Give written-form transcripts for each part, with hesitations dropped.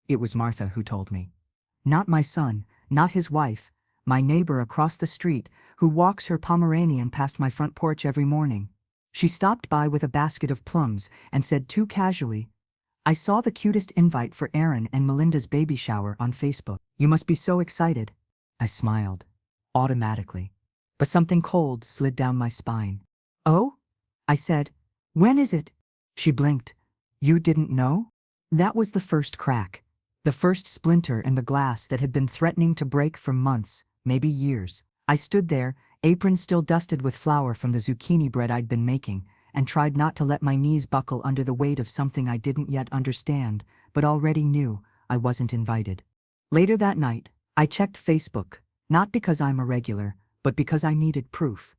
It was Martha who told me. Not my son, not his wife, my neighbor across the street who walks her Pomeranian past my front porch every morning. She stopped by with a basket of plums and said too casually, "I saw the cutest invite for Aaron and Melinda's baby shower on Facebook. You must be so excited." I smiled, automatically. But something cold slid down my spine. "Oh?" I said. "When is it?" She blinked. "You didn't know?" That was the first crack. The first splinter in the glass that had been threatening to break for months, maybe years. I stood there, apron still dusted with flour from the zucchini bread I'd been making, and tried not to let my knees buckle under the weight of something I didn't yet understand, but already knew. I wasn't invited. Later that night, I checked Facebook, not because I'm a regular, but because I needed proof.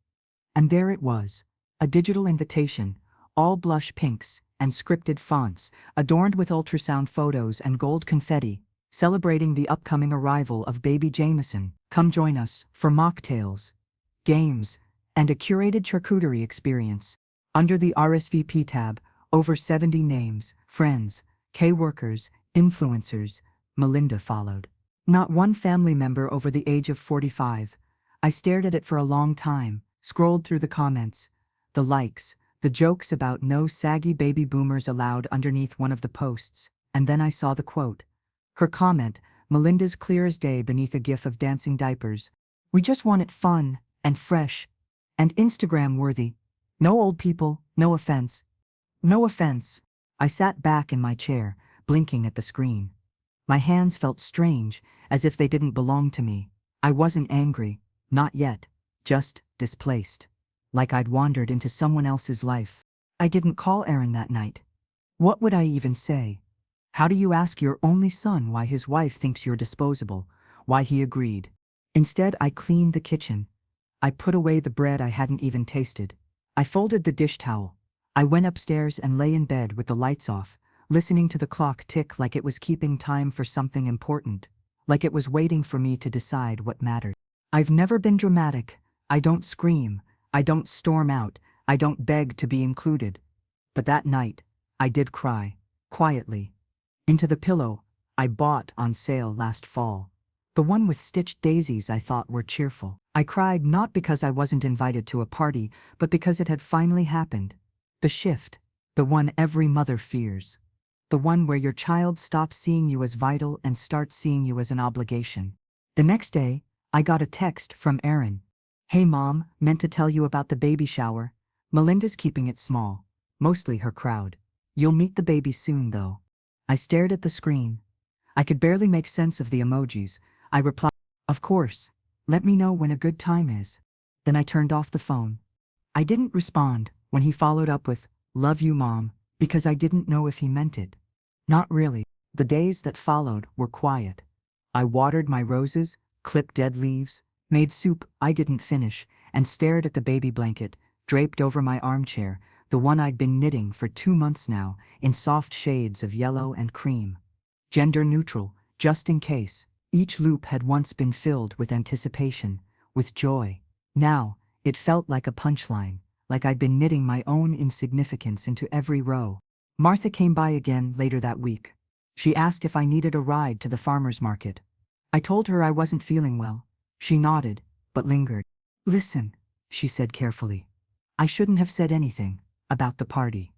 And there it was, a digital invitation, all blush pinks and scripted fonts, adorned with ultrasound photos and gold confetti, celebrating the upcoming arrival of baby Jameson. Come join us for mocktails, games, and a curated charcuterie experience. Under the RSVP tab, over 70 names, friends, K-workers, influencers. Melinda followed. Not one family member over the age of 45. I stared at it for a long time, scrolled through the comments, the likes, the jokes about no saggy baby boomers allowed underneath one of the posts, and then I saw the quote. Her comment, Melinda's clear as day beneath a gif of dancing diapers. "We just want it fun, and fresh, and Instagram-worthy. No old people, no offense." No offense. I sat back in my chair, blinking at the screen. My hands felt strange, as if they didn't belong to me. I wasn't angry, not yet, just displaced. Like I'd wandered into someone else's life. I didn't call Aaron that night. What would I even say? How do you ask your only son why his wife thinks you're disposable, why he agreed? Instead, I cleaned the kitchen. I put away the bread I hadn't even tasted. I folded the dish towel. I went upstairs and lay in bed with the lights off, listening to the clock tick like it was keeping time for something important, like it was waiting for me to decide what mattered. I've never been dramatic. I don't scream. I don't storm out, I don't beg to be included. But that night, I did cry, quietly. Into the pillow I bought on sale last fall. The one with stitched daisies I thought were cheerful. I cried not because I wasn't invited to a party, but because it had finally happened. The shift, the one every mother fears. The one where your child stops seeing you as vital and starts seeing you as an obligation. The next day, I got a text from Aaron. "Hey Mom, meant to tell you about the baby shower. Melinda's keeping it small, mostly her crowd. You'll meet the baby soon though." I stared at the screen. I could barely make sense of the emojis. I replied, "Of course, let me know when a good time is." Then I turned off the phone. I didn't respond when he followed up with, "Love you Mom," because I didn't know if he meant it. Not really. The days that followed were quiet. I watered my roses, clipped dead leaves, made soup I didn't finish, and stared at the baby blanket, draped over my armchair, the one I'd been knitting for 2 months now, in soft shades of yellow and cream. Gender neutral, just in case. Each loop had once been filled with anticipation, with joy. Now, it felt like a punchline, like I'd been knitting my own insignificance into every row. Martha came by again later that week. She asked if I needed a ride to the farmer's market. I told her I wasn't feeling well. She nodded, but lingered. "Listen," she said carefully. "I shouldn't have said anything about the party.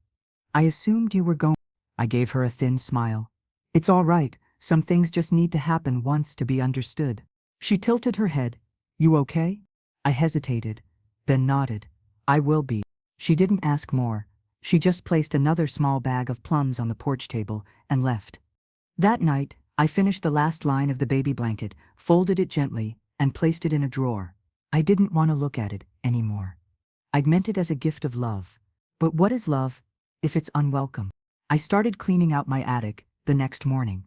I assumed you were going." I gave her a thin smile. "It's all right, some things just need to happen once to be understood." She tilted her head. "You okay?" I hesitated, then nodded. "I will be." She didn't ask more. She just placed another small bag of plums on the porch table and left. That night, I finished the last line of the baby blanket, folded it gently, and placed it in a drawer. I didn't want to look at it anymore. I'd meant it as a gift of love. But what is love if it's unwelcome? I started cleaning out my attic the next morning.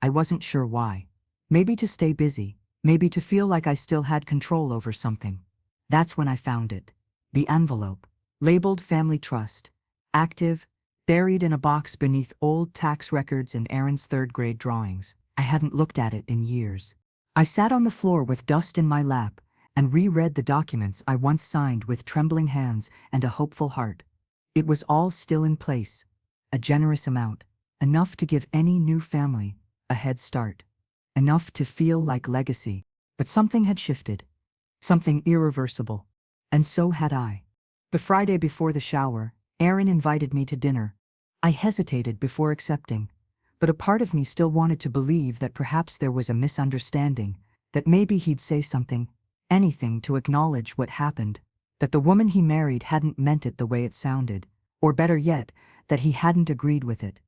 I wasn't sure why. Maybe to stay busy, maybe to feel like I still had control over something. That's when I found it. The envelope, labeled Family Trust, active, buried in a box beneath old tax records and Aaron's third-grade drawings. I hadn't looked at it in years. I sat on the floor with dust in my lap and reread the documents I once signed with trembling hands and a hopeful heart. It was all still in place, a generous amount, enough to give any new family A head start. Enough to feel like legacy. But something had shifted. Something irreversible. And so had I. The Friday before the shower, Aaron invited me to dinner. I hesitated before accepting, but a part of me still wanted to believe that perhaps there was a misunderstanding, that maybe he'd say something, anything to acknowledge what happened, that the woman he married hadn't meant it the way it sounded, or better yet, that he hadn't agreed with it.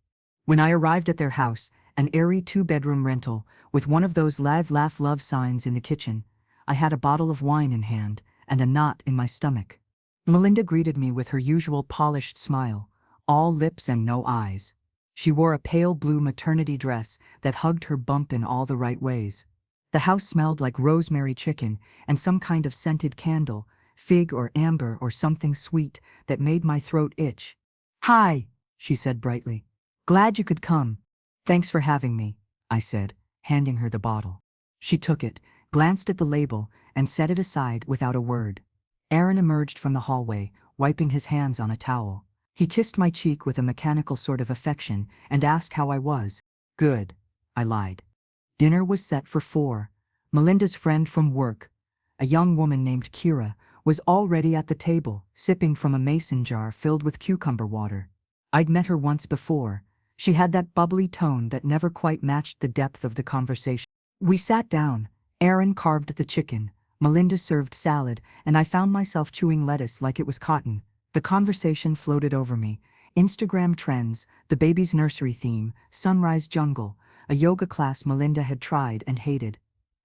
When I arrived at their house, an airy 2-bedroom rental, with one of those live laugh love signs in the kitchen, I had a bottle of wine in hand and a knot in my stomach. Melinda greeted me with her usual polished smile, all lips and no eyes. She wore a pale blue maternity dress that hugged her bump in all the right ways. The house smelled like rosemary chicken and some kind of scented candle, fig or amber or something sweet that made my throat itch. "Hi," she said brightly. "Glad you could come." "Thanks for having me," I said, handing her the bottle. She took it, glanced at the label, and set it aside without a word. Aaron emerged from the hallway, wiping his hands on a towel. He kissed my cheek with a mechanical sort of affection and asked how I was. "Good," I lied. Dinner was set for 4. Melinda's friend from work, a young woman named Kira, was already at the table, sipping from a mason jar filled with cucumber water. I'd met her once before. She had that bubbly tone that never quite matched the depth of the conversation. We sat down. Aaron carved the chicken, Melinda served salad, and I found myself chewing lettuce like it was cotton. The conversation floated over me. Instagram trends, the baby's nursery theme, sunrise jungle, a yoga class Melinda had tried and hated.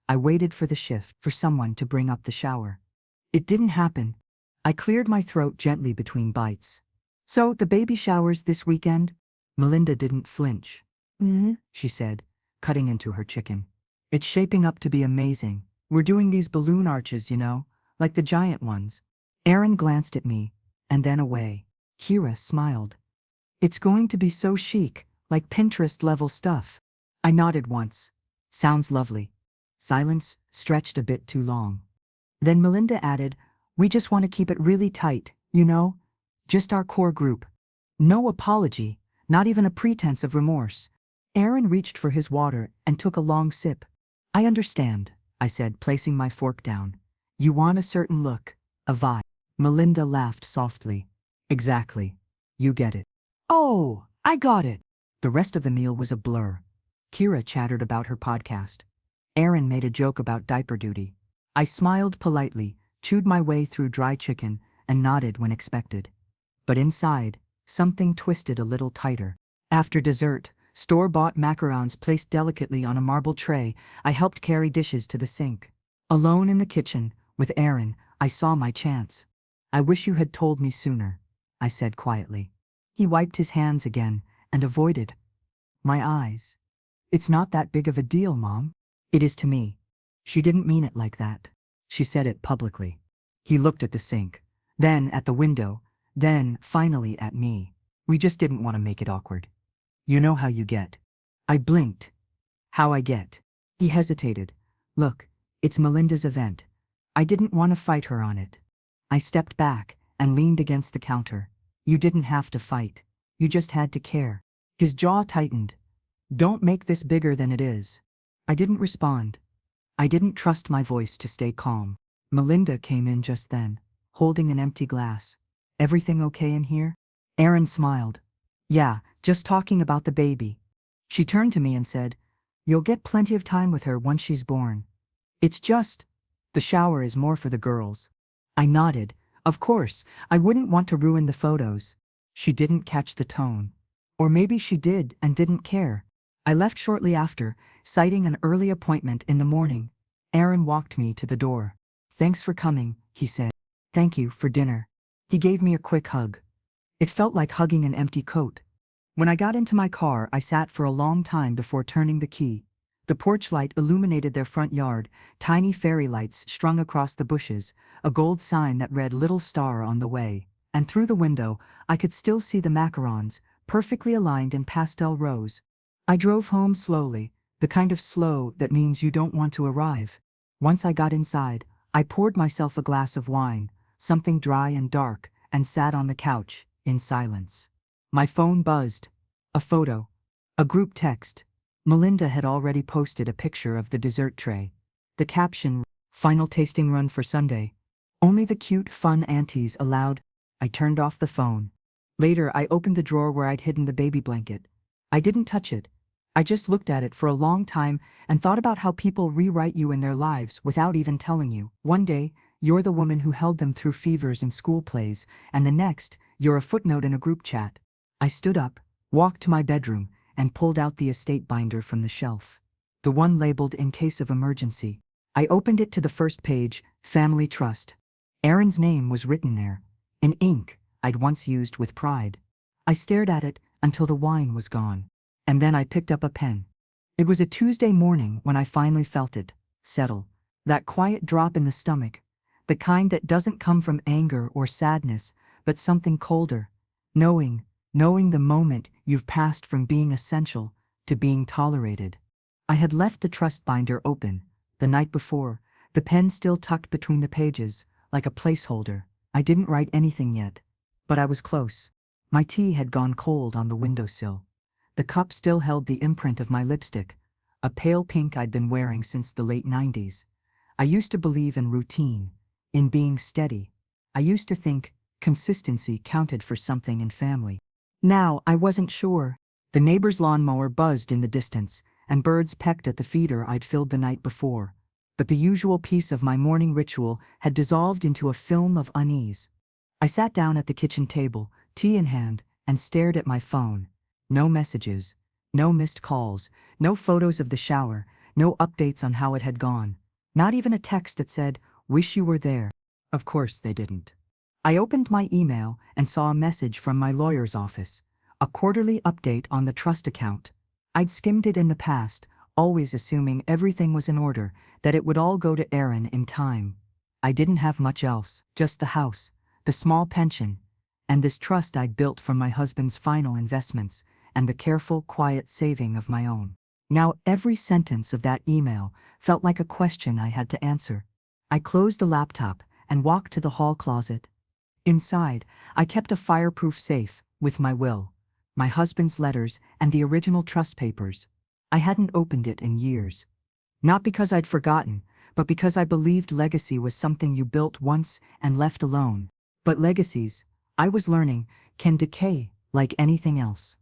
I waited for the shift, for someone to bring up the shower. It didn't happen. I cleared my throat gently between bites. "So, the baby showers this weekend?" Melinda didn't flinch. "Mm-hmm," she said, cutting into her chicken. "It's shaping up to be amazing. We're doing these balloon arches, you know, like the giant ones." Aaron glanced at me, and then away. Kira smiled. "It's going to be so chic, like Pinterest-level stuff." I nodded once. "Sounds lovely." Silence stretched a bit too long. Then Melinda added, "We just want to keep it really tight, you know? Just our core group. No apology, not even a pretense of remorse." Aaron reached for his water and took a long sip. "I understand," I said, placing my fork down. "You want a certain look, a vibe." Melinda laughed softly. "Exactly. You get it." "Oh, I got it." The rest of the meal was a blur. Kira chattered about her podcast. Aaron made a joke about diaper duty. I smiled politely, chewed my way through dry chicken, and nodded when expected. But inside, something twisted a little tighter. After dessert, store-bought macarons placed delicately on a marble tray, I helped carry dishes to the sink. Alone in the kitchen, with Aaron, I saw my chance. "I wish you had told me sooner," I said quietly. He wiped his hands again and avoided my eyes. "It's not that big of a deal, Mom." "It is to me." She didn't mean it like that. She said it publicly. He looked at the sink, then at the window, then finally at me. "We just didn't want to make it awkward. You know how you get." I blinked. "How I get?" He hesitated. "Look, it's Melinda's event. I didn't want to fight her on it." I stepped back and leaned against the counter. "You didn't have to fight. You just had to care." His jaw tightened. "Don't make this bigger than it is." I didn't respond. I didn't trust my voice to stay calm. Melinda came in just then, holding an empty glass. "Everything okay in here?" Aaron smiled. "Yeah, just talking about the baby." She turned to me and said, "You'll get plenty of time with her once she's born. It's just, the shower is more for the girls." I nodded. Of course, I wouldn't want to ruin the photos. She didn't catch the tone. Or maybe she did and didn't care. I left shortly after, citing an early appointment in the morning. Aaron walked me to the door. "Thanks for coming," he said. "Thank you for dinner." He gave me a quick hug. It felt like hugging an empty coat. When I got into my car, I sat for a long time before turning the key. The porch light illuminated their front yard, tiny fairy lights strung across the bushes, a gold sign that read "Little Star on the Way." And through the window, I could still see the macarons, perfectly aligned in pastel rows. I drove home slowly, the kind of slow that means you don't want to arrive. Once I got inside, I poured myself a glass of wine, something dry and dark, and sat on the couch, in silence. My phone buzzed. A photo. A group text. Melinda had already posted a picture of the dessert tray. The caption, "Final tasting run for Sunday. Only the cute, fun aunties allowed." I turned off the phone. Later, I opened the drawer where I'd hidden the baby blanket. I didn't touch it. I just looked at it for a long time and thought about how people rewrite you in their lives without even telling you. One day, you're the woman who held them through fevers and school plays, and the next, you're a footnote in a group chat. I stood up, walked to my bedroom, and pulled out the estate binder from the shelf. The one labeled "In Case of Emergency." I opened it to the first page, Family Trust. Aaron's name was written there, in ink I'd once used with pride. I stared at it until the wine was gone. And then I picked up a pen. It was a Tuesday morning when I finally felt it settle. That quiet drop in the stomach. The kind that doesn't come from anger or sadness, but something colder. Knowing the moment you've passed from being essential to being tolerated. I had left the trust binder open the night before, the pen still tucked between the pages, like a placeholder. I didn't write anything yet, but I was close. My tea had gone cold on the windowsill. The cup still held the imprint of my lipstick, a pale pink I'd been wearing since the late 90s. I used to believe in routine, in being steady. I used to think consistency counted for something in family. Now I wasn't sure. The neighbor's lawnmower buzzed in the distance, and birds pecked at the feeder I'd filled the night before. But the usual piece of my morning ritual had dissolved into a film of unease. I sat down at the kitchen table, tea in hand, and stared at my phone. No messages, no missed calls, no photos of the shower, no updates on how it had gone. Not even a text that said, "Wish you were there." Of course they didn't. I opened my email and saw a message from my lawyer's office, a quarterly update on the trust account. I'd skimmed it in the past, always assuming everything was in order, that it would all go to Aaron in time. I didn't have much else, just the house, the small pension, and this trust I'd built from my husband's final investments, and the careful, quiet saving of my own. Now every sentence of that email felt like a question I had to answer. I closed the laptop and walked to the hall closet. Inside, I kept a fireproof safe with my will, my husband's letters, and the original trust papers. I hadn't opened it in years. Not because I'd forgotten, but because I believed legacy was something you built once and left alone. But legacies, I was learning, can decay like anything else.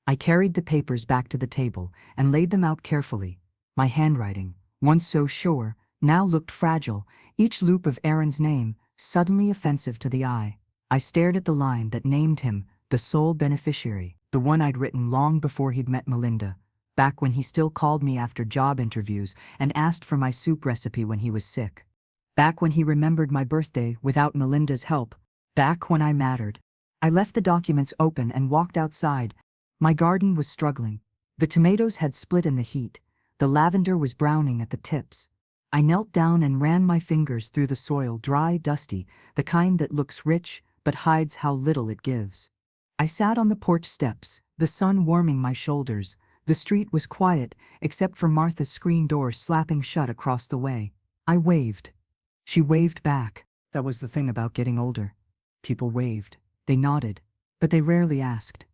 I carried the papers back to the table and laid them out carefully. My handwriting, once so sure, now looked fragile, each loop of Aaron's name suddenly offensive to the eye. I stared at the line that named him the sole beneficiary, the one I'd written long before he'd met Melinda, back when he still called me after job interviews and asked for my soup recipe when he was sick. Back when he remembered my birthday without Melinda's help. Back when I mattered. I left the documents open and walked outside. My garden was struggling. The tomatoes had split in the heat. The lavender was browning at the tips. I knelt down and ran my fingers through the soil, dry, dusty, the kind that looks rich but hides how little it gives. I sat on the porch steps, the sun warming my shoulders. The street was quiet, except for Martha's screen door slapping shut across the way. I waved. She waved back. That was the thing about getting older. People waved. They nodded, but they rarely asked.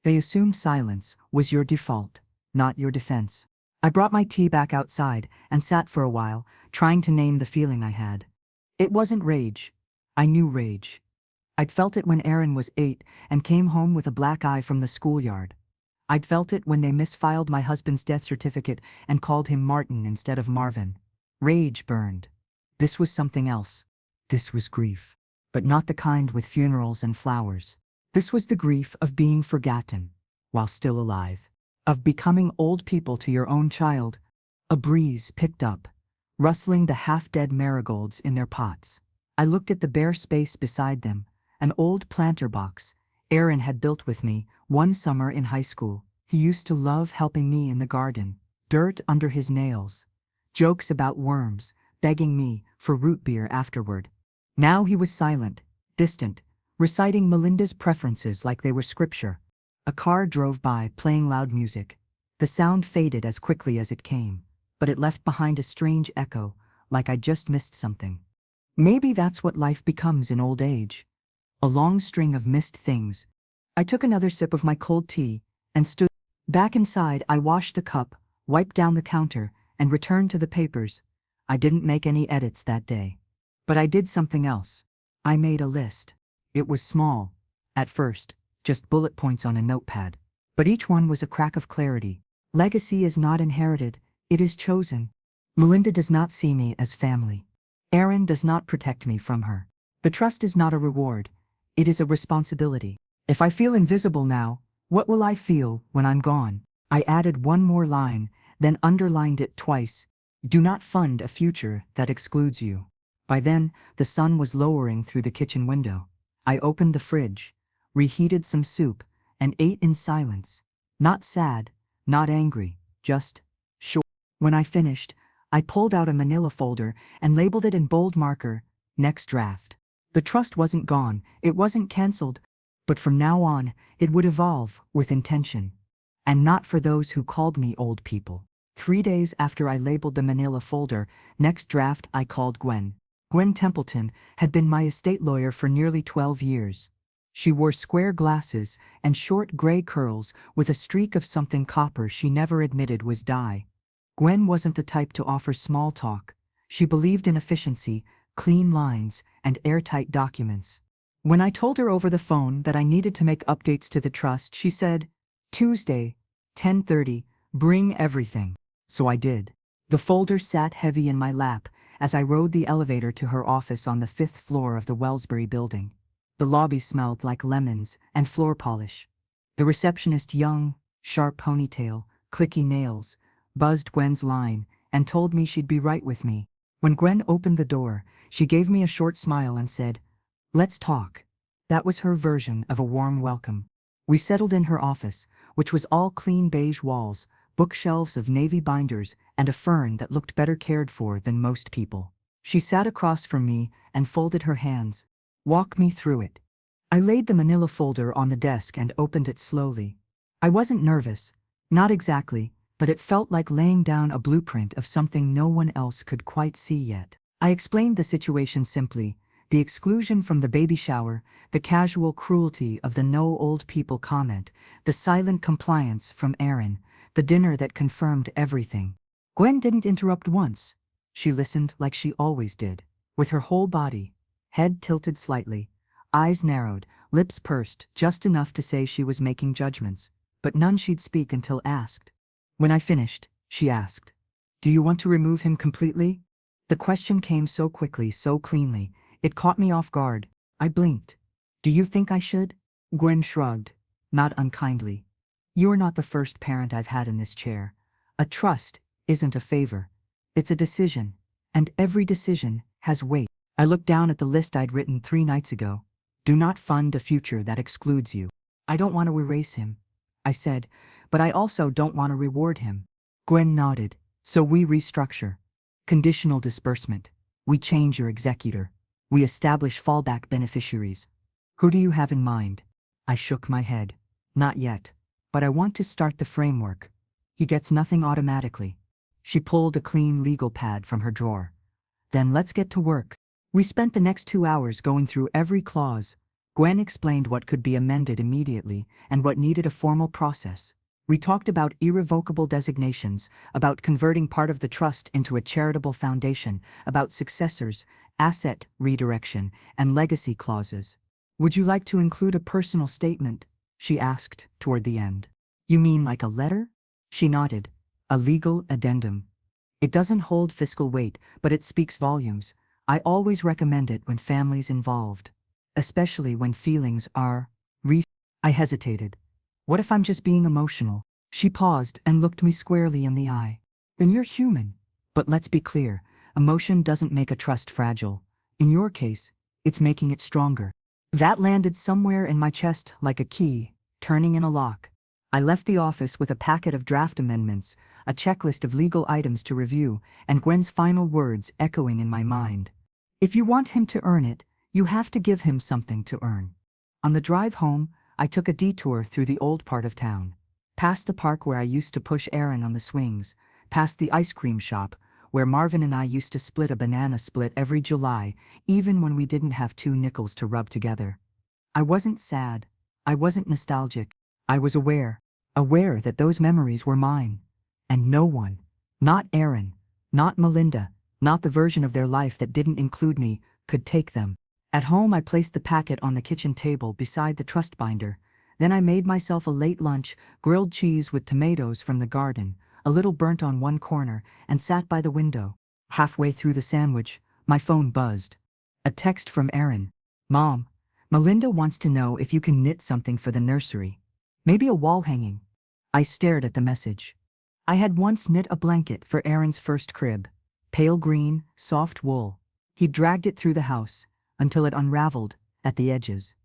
They assumed silence was your default, not your defense. I brought my tea back outside and sat for a while, trying to name the feeling I had. It wasn't rage. I knew rage. I'd felt it when Aaron was 8 and came home with a black eye from the schoolyard. I'd felt it when they misfiled my husband's death certificate and called him Martin instead of Marvin. Rage burned. This was something else. This was grief. But not the kind with funerals and flowers. This was the grief of being forgotten, while still alive. Of becoming old people to your own child. A breeze picked up, rustling the half-dead marigolds in their pots. I looked at the bare space beside them, an old planter box Aaron had built with me one summer in high school. He used to love helping me in the garden, dirt under his nails, jokes about worms, begging me for root beer afterward. Now he was silent, distant, reciting Melinda's preferences like they were scripture. A car drove by, playing loud music. The sound faded as quickly as it came, but it left behind a strange echo, like I'd just missed something. Maybe that's what life becomes in old age. A long string of missed things. I took another sip of my cold tea and stood back inside. I washed the cup, wiped down the counter, and returned to the papers. I didn't make any edits that day. But I did something else. I made a list. It was small, at first, just bullet points on a notepad. But each one was a crack of clarity. Legacy is not inherited, it is chosen. Melinda does not see me as family. Aaron does not protect me from her. The trust is not a reward, it is a responsibility. If I feel invisible now, what will I feel when I'm gone? I added one more line, then underlined it twice. Do not fund a future that excludes you. By then, the sun was lowering through the kitchen window. I opened the fridge, reheated some soup, and ate in silence. Not sad, not angry, just sure. When I finished, I pulled out a manila folder and labeled it in bold marker, next draft. The trust wasn't gone, it wasn't cancelled, but from now on, it would evolve with intention. And not for those who called me old people. 3 days after I labeled the manila folder, next draft I called Gwen. Gwen Templeton had been my estate lawyer for nearly 12 years. She wore square glasses and short gray curls with a streak of something copper she never admitted was dye. Gwen wasn't the type to offer small talk. She believed in efficiency, clean lines, and airtight documents. When I told her over the phone that I needed to make updates to the trust, she said, "Tuesday, 10:30, bring everything." So I did. The folder sat heavy in my lap as I rode the elevator to her office on the 5th floor of the Wellsbury building. The lobby smelled like lemons and floor polish. The receptionist, young, sharp ponytail, clicky nails, buzzed Gwen's line and told me she'd be right with me. When Gwen opened the door, she gave me a short smile and said, "Let's talk." That was her version of a warm welcome. We settled in her office, which was all clean beige walls, bookshelves of navy binders, and a fern that looked better cared for than most people. She sat across from me and folded her hands. "Walk me through it." I laid the manila folder on the desk and opened it slowly. I wasn't nervous, not exactly, but it felt like laying down a blueprint of something no one else could quite see yet. I explained the situation simply: the exclusion from the baby shower, the casual cruelty of the "no old people" comment, the silent compliance from Aaron, the dinner that confirmed everything. Gwen didn't interrupt once. She listened like she always did, with her whole body, head tilted slightly, eyes narrowed, lips pursed, just enough to say she was making judgments, but none she'd speak until asked. When I finished, she asked, "Do you want to remove him completely?" The question came so quickly, so cleanly, it caught me off guard. I blinked. "Do you think I should?" Gwen shrugged, not unkindly. "You're not the first parent I've had in this chair. A trust isn't a favor. It's a decision, and every decision has weight." I looked down at the list I'd written 3 nights ago. "Do not fund a future that excludes you." "I don't want to erase him," I said, "but I also don't want to reward him." Gwen nodded. "So we restructure. Conditional disbursement. We change your executor. We establish fallback beneficiaries. Who do you have in mind?" I shook my head. "Not yet. But I want to start the framework. He gets nothing automatically." She pulled a clean legal pad from her drawer. "Then let's get to work." We spent the next 2 hours going through every clause. Gwen explained what could be amended immediately and what needed a formal process. We talked about irrevocable designations, about converting part of the trust into a charitable foundation, about successors, asset redirection, and legacy clauses. "Would you like to include a personal statement?" she asked toward the end. "You mean like a letter?" She nodded. "A legal addendum. It doesn't hold fiscal weight, but it speaks volumes. I always recommend it when families involved, especially when feelings are I hesitated. "What if I'm just being emotional?" She paused and looked me squarely in the eye. "Then you're human. But let's be clear, emotion doesn't make a trust fragile. In your case, it's making it stronger." That landed somewhere in my chest like a key, turning in a lock. I left the office with a packet of draft amendments, a checklist of legal items to review, and Gwen's final words echoing in my mind. "If you want him to earn it, you have to give him something to earn." On the drive home, I took a detour through the old part of town, past the park where I used to push Aaron on the swings, past the ice cream shop, where Marvin and I used to split a banana split every July, even when we didn't have 2 nickels to rub together. I wasn't sad. I wasn't nostalgic. I was aware that those memories were mine. And no one, not Aaron, not Melinda, not the version of their life that didn't include me, could take them. At home, I placed the packet on the kitchen table beside the trust binder. Then I made myself a late lunch, grilled cheese with tomatoes from the garden, a little burnt on one corner, and sat by the window. Halfway through the sandwich, my phone buzzed. A text from Aaron. Mom, Melinda wants to know if you can knit something for the nursery. Maybe a wall hanging. I stared at the message. I had once knit a blanket for Aaron's first crib. Pale green, soft wool. He dragged it through the house until it unraveled at the edges.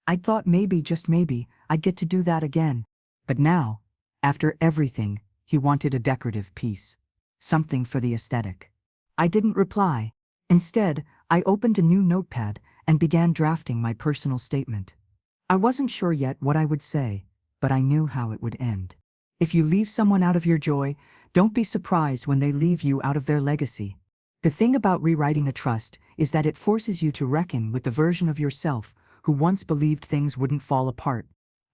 I'd thought maybe, just maybe, I'd get to do that again. But now, after everything, he wanted a decorative piece. Something for the aesthetic. I didn't reply. Instead, I opened a new notepad and began drafting my personal statement. I wasn't sure yet what I would say, but I knew how it would end. If you leave someone out of your joy, don't be surprised when they leave you out of their legacy. The thing about rewriting a trust is that it forces you to reckon with the version of yourself who once believed things wouldn't fall apart.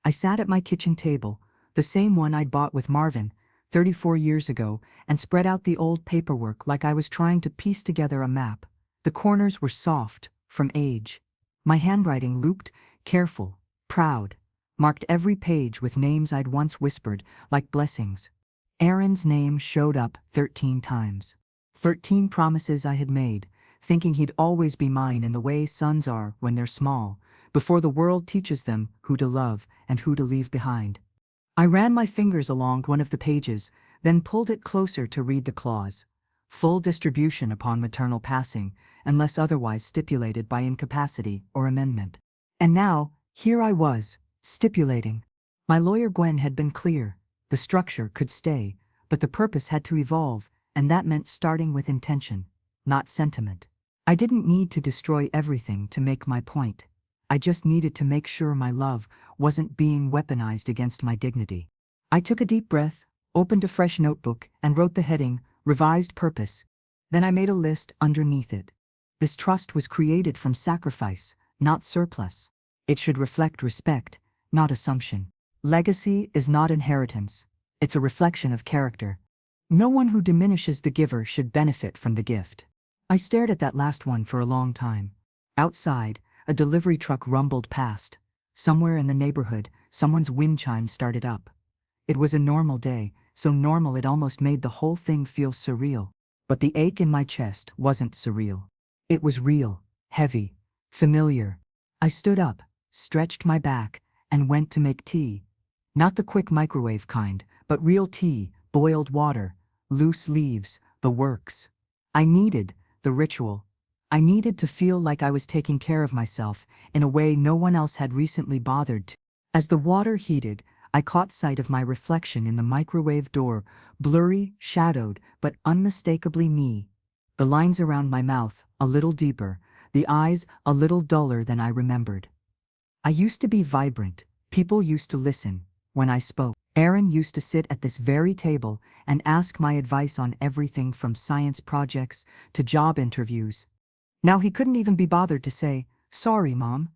I sat at my kitchen table, the same one I'd bought with Marvin 34 years ago, and spread out the old paperwork like I was trying to piece together a map. The corners were soft, from age. My handwriting looped, careful, proud, marked every page with names I'd once whispered, like blessings. Aaron's name showed up 13 times. 13 promises I had made, thinking he'd always be mine in the way sons are when they're small, before the world teaches them who to love and who to leave behind. I ran my fingers along one of the pages, then pulled it closer to read the clause. Full distribution upon maternal passing, unless otherwise stipulated by incapacity or amendment. And now, here I was, stipulating. My lawyer Gwen had been clear. The structure could stay, but the purpose had to evolve, and that meant starting with intention, not sentiment. I didn't need to destroy everything to make my point. I just needed to make sure my love wasn't being weaponized against my dignity. I took a deep breath, opened a fresh notebook, and wrote the heading, Revised Purpose. Then I made a list underneath it. This trust was created from sacrifice, not surplus. It should reflect respect, not assumption. Legacy is not inheritance. It's a reflection of character. No one who diminishes the giver should benefit from the gift. I stared at that last one for a long time. Outside, a delivery truck rumbled past. Somewhere in the neighborhood, someone's wind chime started up. It was a normal day, so normal it almost made the whole thing feel surreal. But the ache in my chest wasn't surreal. It was real, heavy, familiar. I stood up, stretched my back, and went to make tea. Not the quick microwave kind, but real tea, boiled water, loose leaves, the works. I needed the ritual. I needed to feel like I was taking care of myself in a way no one else had recently bothered to. As the water heated, I caught sight of my reflection in the microwave door, blurry, shadowed, but unmistakably me. The lines around my mouth, a little deeper, the eyes a little duller than I remembered. I used to be vibrant. People used to listen when I spoke. Aaron used to sit at this very table and ask my advice on everything from science projects to job interviews. Now he couldn't even be bothered to say, "Sorry, Mom.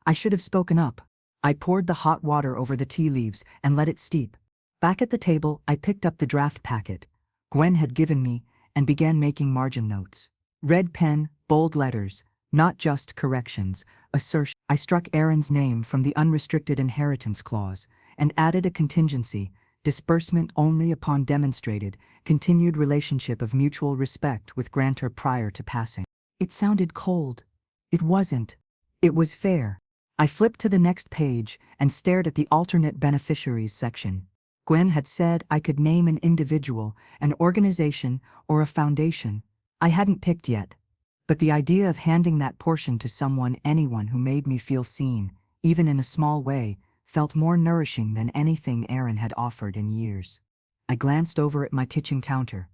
I should have spoken up." I poured the hot water over the tea leaves and let it steep. Back at the table, I picked up the draft packet Gwen had given me and began making margin notes. Red pen, bold letters, not just corrections, assertion. I struck Aaron's name from the unrestricted inheritance clause and added a contingency, disbursement only upon demonstrated, continued relationship of mutual respect with grantor prior to passing. It sounded cold. It wasn't. It was fair. I flipped to the next page and stared at the alternate beneficiaries section. Gwen had said I could name an individual, an organization, or a foundation. I hadn't picked yet. But the idea of handing that portion to anyone who made me feel seen, even in a small way, felt more nourishing than anything Aaron had offered in years. I glanced over at my kitchen counter.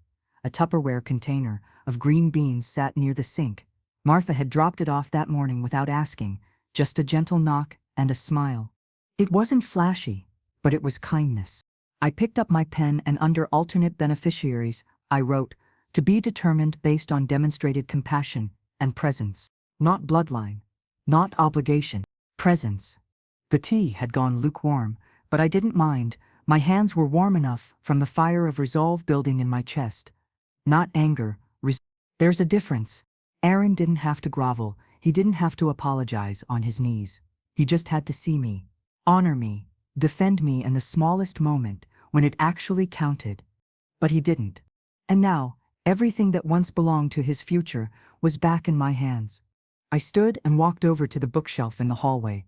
A Tupperware container of green beans sat near the sink. Martha had dropped it off that morning without asking, just a gentle knock and a smile. It wasn't flashy, but it was kindness. I picked up my pen and under alternate beneficiaries, I wrote, "To be determined based on demonstrated compassion and presence. Not bloodline. Not obligation. Presence." The tea had gone lukewarm, but I didn't mind. My hands were warm enough from the fire of resolve building in my chest. Not anger. There's a difference. Aaron didn't have to grovel, he didn't have to apologize on his knees. He just had to see me, honor me, defend me in the smallest moment when it actually counted. But he didn't. And now, everything that once belonged to his future was back in my hands. I stood and walked over to the bookshelf in the hallway.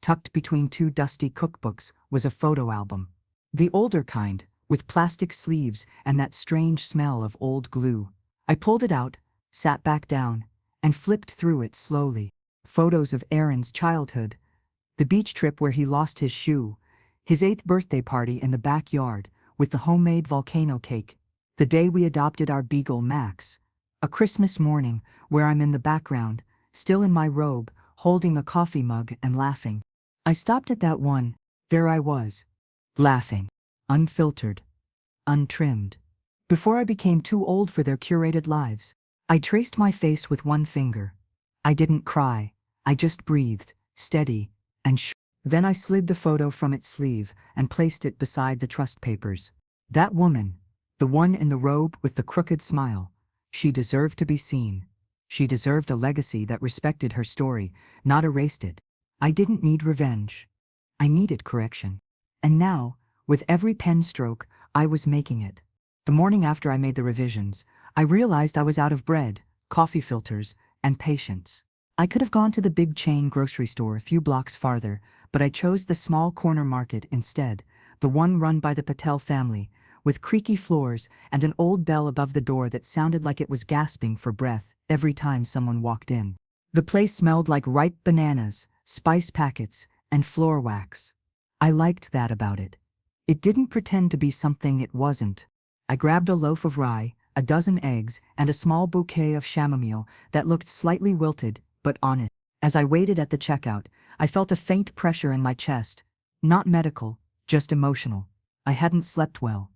Tucked between two dusty cookbooks was a photo album. The older kind, with plastic sleeves and that strange smell of old glue. I pulled it out, sat back down, and flipped through it slowly. Photos of Aaron's childhood. The beach trip where he lost his shoe. His 8th birthday party in the backyard with the homemade volcano cake. The day we adopted our beagle Max. A Christmas morning where I'm in the background, still in my robe, holding a coffee mug and laughing. I stopped at that one. There I was. Laughing. Unfiltered. Untrimmed. Before I became too old for their curated lives. I traced my face with one finger. I didn't cry. I just breathed, steady, and Then I slid the photo from its sleeve and placed it beside the trust papers. That woman, the one in the robe with the crooked smile, she deserved to be seen. She deserved a legacy that respected her story, not erased it. I didn't need revenge. I needed correction. And now, with every pen stroke, I was making it. The morning after I made the revisions, I realized I was out of bread, coffee filters, and patience. I could have gone to the big chain grocery store a few blocks farther, but I chose the small corner market instead, the one run by the Patel family, with creaky floors and an old bell above the door that sounded like it was gasping for breath every time someone walked in. The place smelled like ripe bananas, spice packets, and floor wax. I liked that about it. It didn't pretend to be something it wasn't. I grabbed a loaf of rye, a dozen eggs, and a small bouquet of chamomile that looked slightly wilted, but honest. As I waited at the checkout, I felt a faint pressure in my chest. Not medical, just emotional. I hadn't slept well.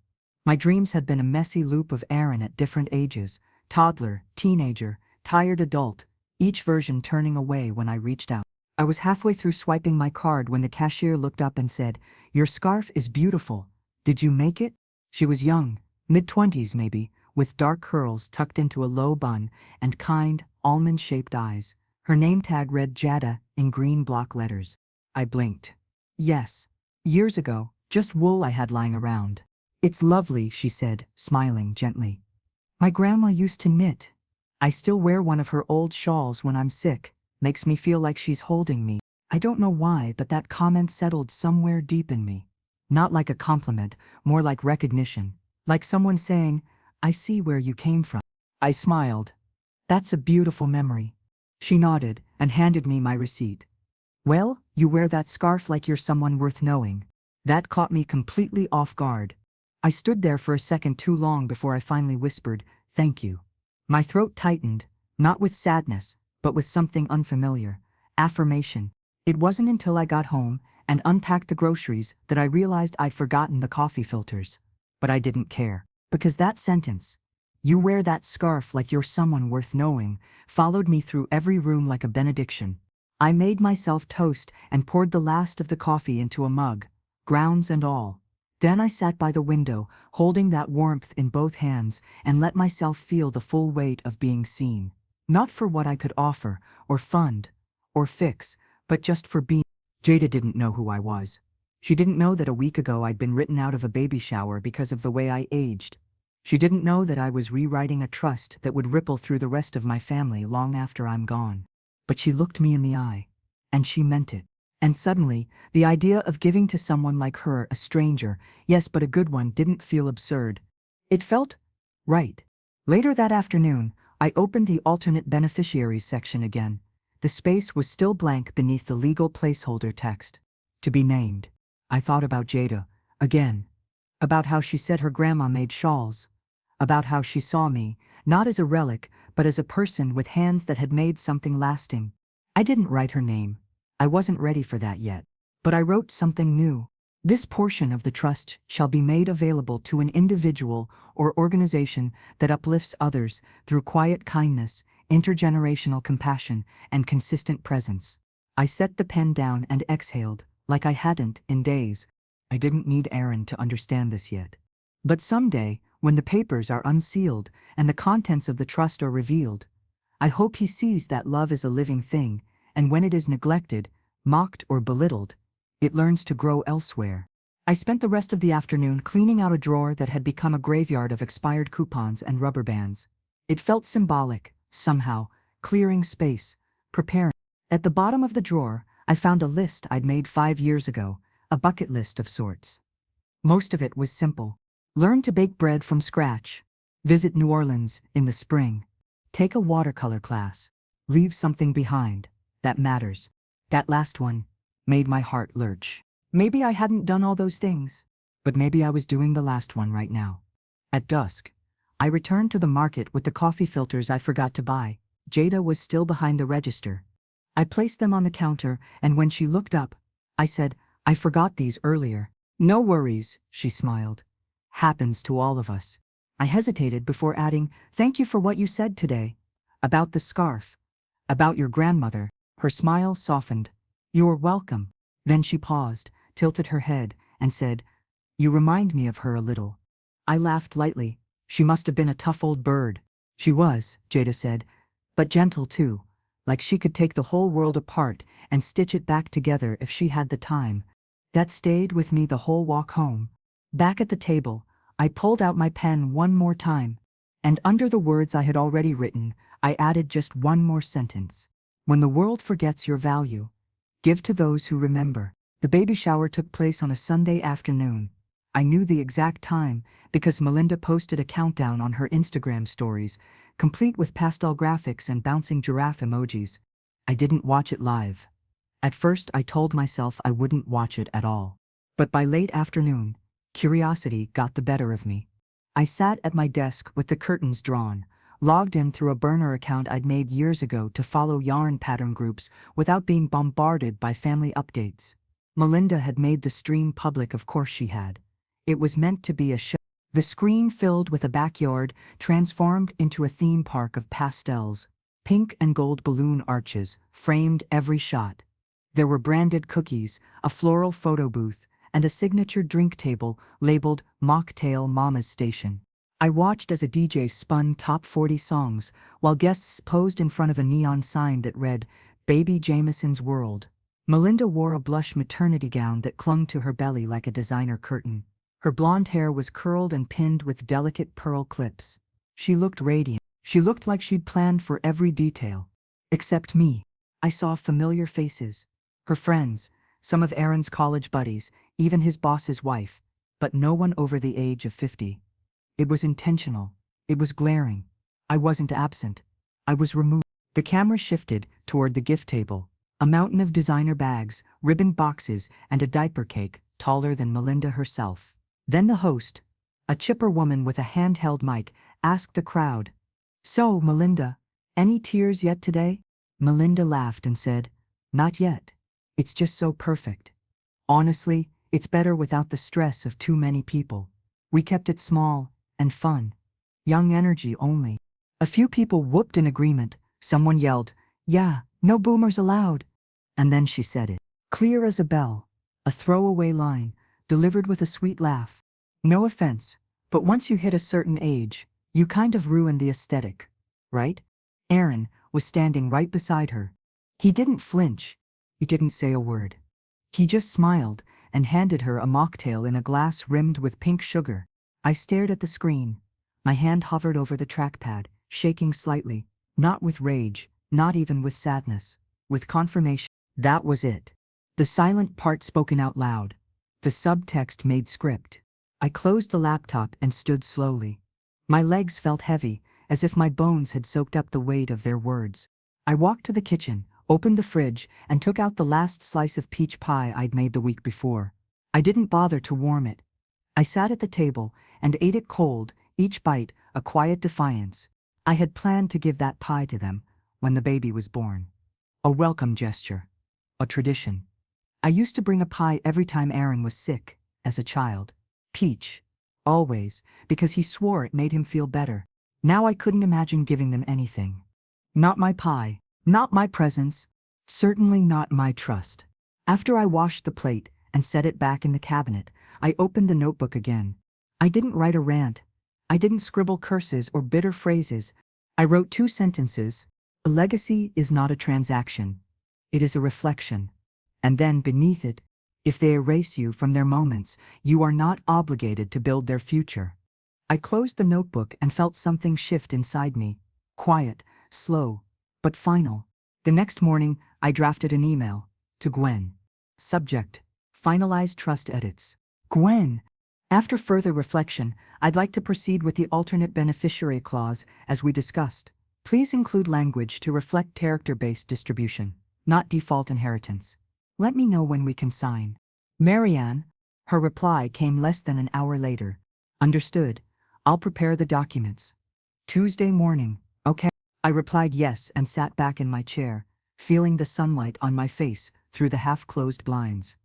My dreams had been a messy loop of Aaron at different ages, toddler, teenager, tired adult, each version turning away when I reached out. I was halfway through swiping my card when the cashier looked up and said, "Your scarf is beautiful. Did you make it?" She was young, mid-20s maybe, with dark curls tucked into a low bun and kind, almond-shaped eyes. Her name tag read Jada in green block letters. I blinked. Yes. Years ago, just wool I had lying around. "It's lovely," she said, smiling gently. "My grandma used to knit. I still wear one of her old shawls when I'm sick. Makes me feel like she's holding me." I don't know why, but that comment settled somewhere deep in me. Not like a compliment, more like recognition. Like someone saying, "I see where you came from." I smiled. "That's a beautiful memory." She nodded and handed me my receipt. "Well, you wear that scarf like you're someone worth knowing." That caught me completely off guard. I stood there for a second too long before I finally whispered, "Thank you." My throat tightened, not with sadness, but with something unfamiliar. Affirmation. It wasn't until I got home and unpacked the groceries that I realized I'd forgotten the coffee filters. But I didn't care. Because that sentence, "You wear that scarf like you're someone worth knowing," followed me through every room like a benediction. I made myself toast and poured the last of the coffee into a mug, grounds and all. Then I sat by the window, holding that warmth in both hands, and let myself feel the full weight of being seen. Not for what I could offer, or fund, or fix, but just for being. Jada didn't know who I was. She didn't know that a week ago I'd been written out of a baby shower because of the way I aged. She didn't know that I was rewriting a trust that would ripple through the rest of my family long after I'm gone. But she looked me in the eye, and she meant it. And suddenly, the idea of giving to someone like her, a stranger, yes, but a good one, didn't feel absurd. It felt right. Later that afternoon, I opened the alternate beneficiaries section again. The space was still blank beneath the legal placeholder text. To be named. I thought about Jada, again. About how she said her grandma made shawls. About how she saw me, not as a relic, but as a person with hands that had made something lasting. I didn't write her name. I wasn't ready for that yet. But I wrote something new. This portion of the trust shall be made available to an individual or organization that uplifts others through quiet kindness, intergenerational compassion, and consistent presence. I set the pen down and exhaled, like I hadn't in days. I didn't need Aaron to understand this yet. But someday, when the papers are unsealed and the contents of the trust are revealed, I hope he sees that love is a living thing, and when it is neglected, mocked or belittled, it learns to grow elsewhere. I spent the rest of the afternoon cleaning out a drawer that had become a graveyard of expired coupons and rubber bands. It felt symbolic, somehow, clearing space, preparing. At the bottom of the drawer, I found a list I'd made 5 years ago, a bucket list of sorts. Most of it was simple. Learn to bake bread from scratch. Visit New Orleans in the spring. Take a watercolor class. Leave something behind that matters. That last one made my heart lurch. Maybe I hadn't done all those things, but maybe I was doing the last one right now. At dusk, I returned to the market with the coffee filters I forgot to buy. Jada was still behind the register. I placed them on the counter, and when she looked up, I said, "I forgot these earlier." "No worries," she smiled. "Happens to all of us." I hesitated before adding, "Thank you for what you said today. About the scarf. About your grandmother." Her smile softened. "You're welcome." Then she paused, tilted her head, and said, "You remind me of her a little." I laughed lightly. "She must have been a tough old bird." "She was," Jada said, "but gentle too. Like she could take the whole world apart and stitch it back together if she had the time." That stayed with me the whole walk home. Back at the table, I pulled out my pen one more time, and under the words I had already written, I added just one more sentence. "When the world forgets your value, give to those who remember." The baby shower took place on a Sunday afternoon. I knew the exact time because Melinda posted a countdown on her Instagram stories, complete with pastel graphics and bouncing giraffe emojis. I didn't watch it live. At first, I told myself I wouldn't watch it at all. But by late afternoon, curiosity got the better of me. I sat at my desk with the curtains drawn, logged in through a burner account I'd made years ago to follow yarn pattern groups without being bombarded by family updates. Melinda had made the stream public, of course she had. It was meant to be a show. The screen filled with a backyard transformed into a theme park of pastels. Pink and gold balloon arches framed every shot. There were branded cookies, a floral photo booth, and a signature drink table labeled Mocktail Mama's Station. I watched as a DJ spun top 40 songs, while guests posed in front of a neon sign that read, "Baby Jameson's World." Melinda wore a blush maternity gown that clung to her belly like a designer curtain. Her blonde hair was curled and pinned with delicate pearl clips. She looked radiant. She looked like she'd planned for every detail. Except me. I saw familiar faces. Her friends, some of Aaron's college buddies, even his boss's wife, but no one over the age of 50. It was intentional. It was glaring. I wasn't absent. I was removed. The camera shifted toward the gift table. A mountain of designer bags, ribbon boxes, and a diaper cake, taller than Melinda herself. Then the host, a chipper woman with a handheld mic, asked the crowd, "So, Melinda, any tears yet today?" Melinda laughed and said, "Not yet. It's just so perfect. Honestly, it's better without the stress of too many people. We kept it small and fun. Young energy only." A few people whooped in agreement. Someone yelled, "Yeah, no boomers allowed." And then she said it, clear as a bell, a throwaway line, delivered with a sweet laugh. "No offense, but once you hit a certain age, you kind of ruin the aesthetic, right?" Aaron was standing right beside her. He didn't flinch. He didn't say a word. He just smiled and handed her a mocktail in a glass rimmed with pink sugar. I stared at the screen. My hand hovered over the trackpad, shaking slightly, not with rage, not even with sadness, with confirmation. That was it. The silent part spoken out loud. The subtext made script. I closed the laptop and stood slowly. My legs felt heavy, as if my bones had soaked up the weight of their words. I walked to the kitchen, opened the fridge, and took out the last slice of peach pie I'd made the week before. I didn't bother to warm it. I sat at the table and ate it cold, each bite a quiet defiance. I had planned to give that pie to them when the baby was born. A welcome gesture. A tradition. I used to bring a pie every time Aaron was sick, as a child. Peach. Always, because he swore it made him feel better. Now I couldn't imagine giving them anything. Not my pie. Not my presence. Certainly not my trust. After I washed the plate and set it back in the cabinet, I opened the notebook again. I didn't write a rant. I didn't scribble curses or bitter phrases. I wrote 2 sentences. A legacy is not a transaction. It is a reflection. And then beneath it, if they erase you from their moments, you are not obligated to build their future. I closed the notebook and felt something shift inside me. Quiet, slow, but final. The next morning, I drafted an email to Gwen. Subject: Finalized trust edits. Gwen, after further reflection, I'd like to proceed with the alternate beneficiary clause as we discussed. Please include language to reflect character-based distribution, not default inheritance. Let me know when we can sign. Marianne, her reply came less than an hour later. Understood. I'll prepare the documents. Tuesday morning. Okay. I replied yes and sat back in my chair, feeling the sunlight on my face through the half-closed blinds.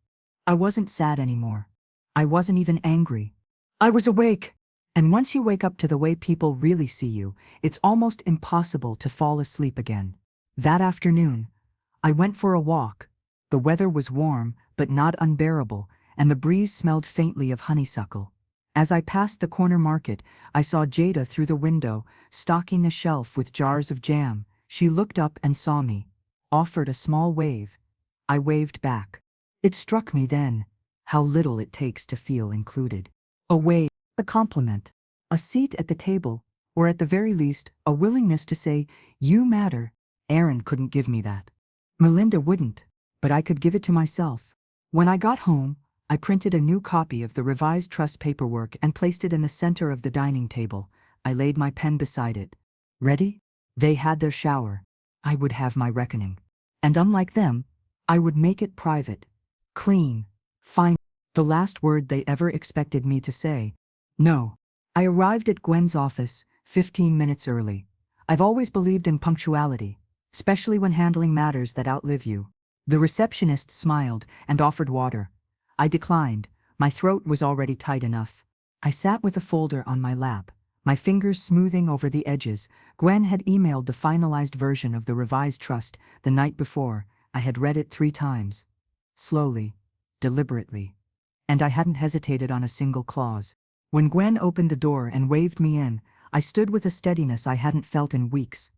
I wasn't sad anymore. I wasn't even angry. I was awake. And once you wake up to the way people really see you, it's almost impossible to fall asleep again. That afternoon, I went for a walk. The weather was warm, but not unbearable, and the breeze smelled faintly of honeysuckle. As I passed the corner market, I saw Jada through the window, stocking a shelf with jars of jam. She looked up and saw me, offered a small wave. I waved back. It struck me then how little it takes to feel included. A wave, a compliment, a seat at the table, or at the very least, a willingness to say, "You matter." Aaron couldn't give me that. Melinda wouldn't, but I could give it to myself. When I got home, I printed a new copy of the revised trust paperwork and placed it in the center of the dining table. I laid my pen beside it. Ready? They had their shower. I would have my reckoning. And unlike them, I would make it private, clean, fine. The last word they ever expected me to say. No. I arrived at Gwen's office 15 minutes early. I've always believed in punctuality, especially when handling matters that outlive you. The receptionist smiled and offered water. I declined. My throat was already tight enough. I sat with a folder on my lap, my fingers smoothing over the edges. Gwen had emailed the finalized version of the revised trust the night before. I had read it 3 times. Slowly, deliberately. And I hadn't hesitated on a single clause. When Gwen opened the door and waved me in, I stood with a steadiness I hadn't felt in weeks.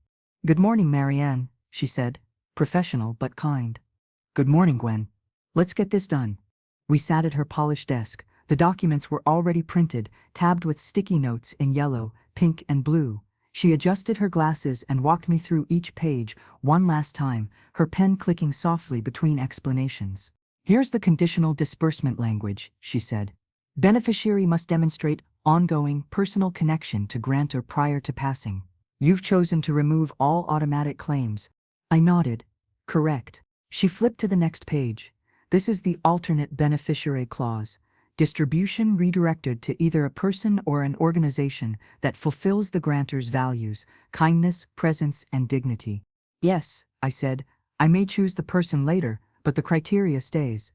"Good morning, Marianne," she said, professional but kind. "Good morning, Gwen. Let's get this done." We sat at her polished desk. The documents were already printed, tabbed with sticky notes in yellow, pink, and blue. She adjusted her glasses and walked me through each page one last time, her pen clicking softly between explanations. "Here's the conditional disbursement language," she said. "Beneficiary must demonstrate ongoing personal connection to grantor prior to passing. You've chosen to remove all automatic claims." I nodded. "Correct." She flipped to the next page. "This is the alternate beneficiary clause. Distribution redirected to either a person or an organization that fulfills the grantor's values, kindness, presence, and dignity." "Yes," I said. "I may choose the person later, but the criteria stays."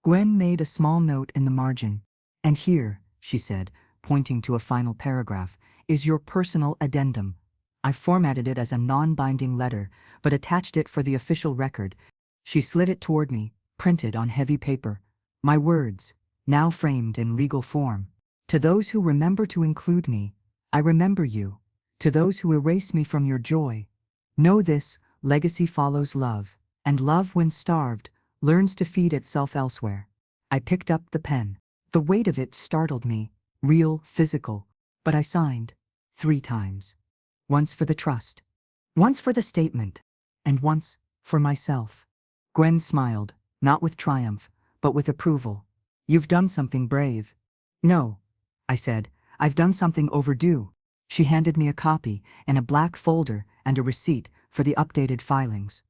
Gwen made a small note in the margin. "And here," she said, pointing to a final paragraph, "is your personal addendum." I formatted it as a non-binding letter, but attached it for the official record. She slid it toward me, printed on heavy paper. My words, now framed in legal form. "To those who remember to include me, I remember you. To those who erase me from your joy, know this: legacy follows love, and love, when starved, learns to feed itself elsewhere." I picked up the pen. The weight of it startled me, real, physical, but I signed 3 times. Once for the trust, once for the statement, and once for myself. Gwen smiled, not with triumph, but with approval. "You've done something brave." "No," I said, "I've done something overdue." She handed me a copy and a black folder and a receipt for the updated filings.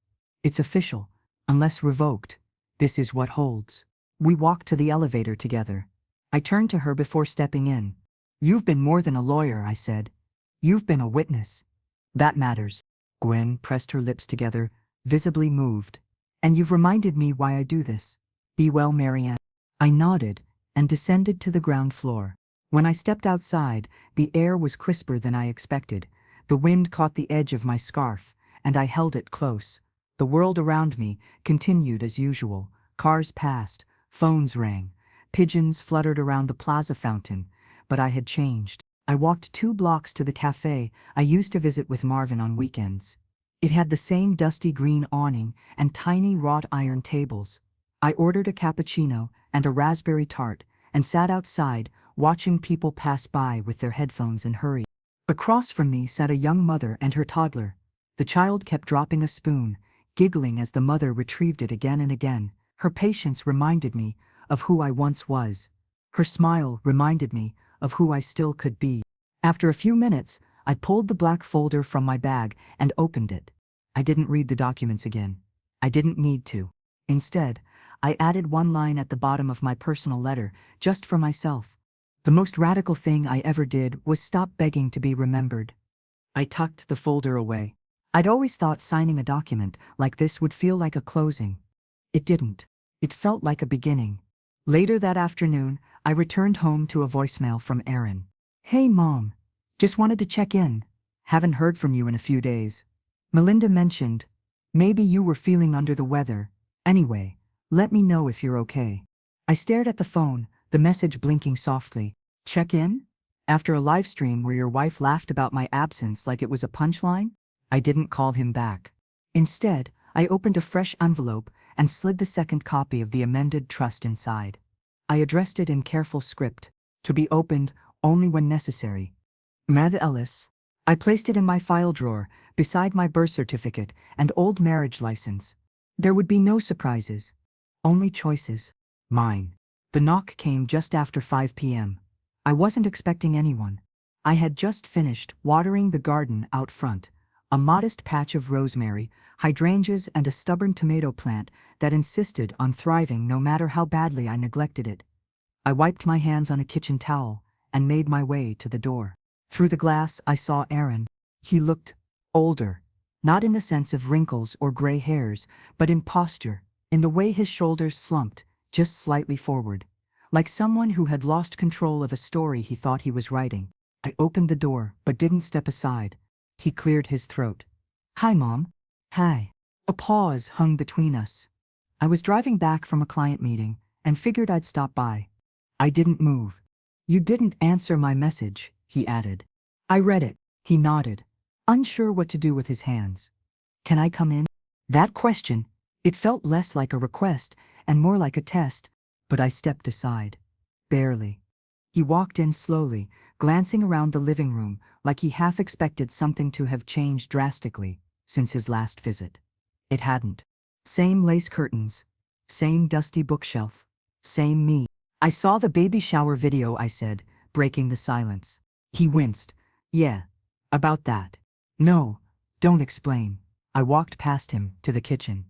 "It's official, unless revoked. This is what holds." We walked to the elevator together. I turned to her before stepping in. "You've been more than a lawyer," I said. "You've been a witness." "That matters." Gwen pressed her lips together, visibly moved. "And you've reminded me why I do this. Be well, Marianne." I nodded and descended to the ground floor. When I stepped outside, the air was crisper than I expected. The wind caught the edge of my scarf, and I held it close. The world around me continued as usual. Cars passed, phones rang. Pigeons fluttered around the plaza fountain, but I had changed. I walked 2 blocks to the cafe I used to visit with Marvin on weekends. It had the same dusty green awning and tiny wrought iron tables. I ordered a cappuccino and a raspberry tart and sat outside watching people pass by with their headphones and hurry. Across from me sat a young mother and her toddler. The child kept dropping a spoon, giggling as the mother retrieved it again and again. Her patience reminded me of who I once was. Her smile reminded me of who I still could be. After a few minutes, I pulled the black folder from my bag and opened it. I didn't read the documents again. I didn't need to. Instead, I added one line at the bottom of my personal letter, just for myself. The most radical thing I ever did was stop begging to be remembered. I tucked the folder away. I'd always thought signing a document like this would feel like a closing. It didn't. It felt like a beginning. Later that afternoon, I returned home to a voicemail from Erin. "Hey Mom, just wanted to check in. Haven't heard from you in a few days. Melinda mentioned maybe you were feeling under the weather. Anyway, let me know if you're okay." I stared at the phone, the message blinking softly. "Check in? After a live stream where your wife laughed about my absence like it was a punchline?" I didn't call him back. Instead, I opened a fresh envelope and slid the second copy of the amended trust inside. I addressed it in careful script, to be opened only when necessary. Mad Ellis. I placed it in my file drawer, beside my birth certificate and old marriage license. There would be no surprises. Only choices. Mine. The knock came just after 5 p.m. I wasn't expecting anyone. I had just finished watering the garden out front, a modest patch of rosemary, hydrangeas and a stubborn tomato plant that insisted on thriving no matter how badly I neglected it. I wiped my hands on a kitchen towel and made my way to the door. Through the glass I saw Aaron. He looked older, not in the sense of wrinkles or gray hairs, but in posture, in the way his shoulders slumped, just slightly forward, like someone who had lost control of a story he thought he was writing. I opened the door, but didn't step aside. He cleared his throat. "Hi, Mom." "Hi." A pause hung between us. I was driving back from a client meeting and figured I'd stop by. I didn't move. "You didn't answer my message," he added. I read it. He nodded, unsure what to do with his hands. "Can I come in?" That question, it felt less like a request and more like a test, but I stepped aside. Barely. He walked in slowly, glancing around the living room like he half expected something to have changed drastically since his last visit. It hadn't. Same lace curtains, same dusty bookshelf, same me. "I saw the baby shower video," I said, breaking the silence. He winced. "Yeah, about that." "No, don't explain." I walked past him to the kitchen.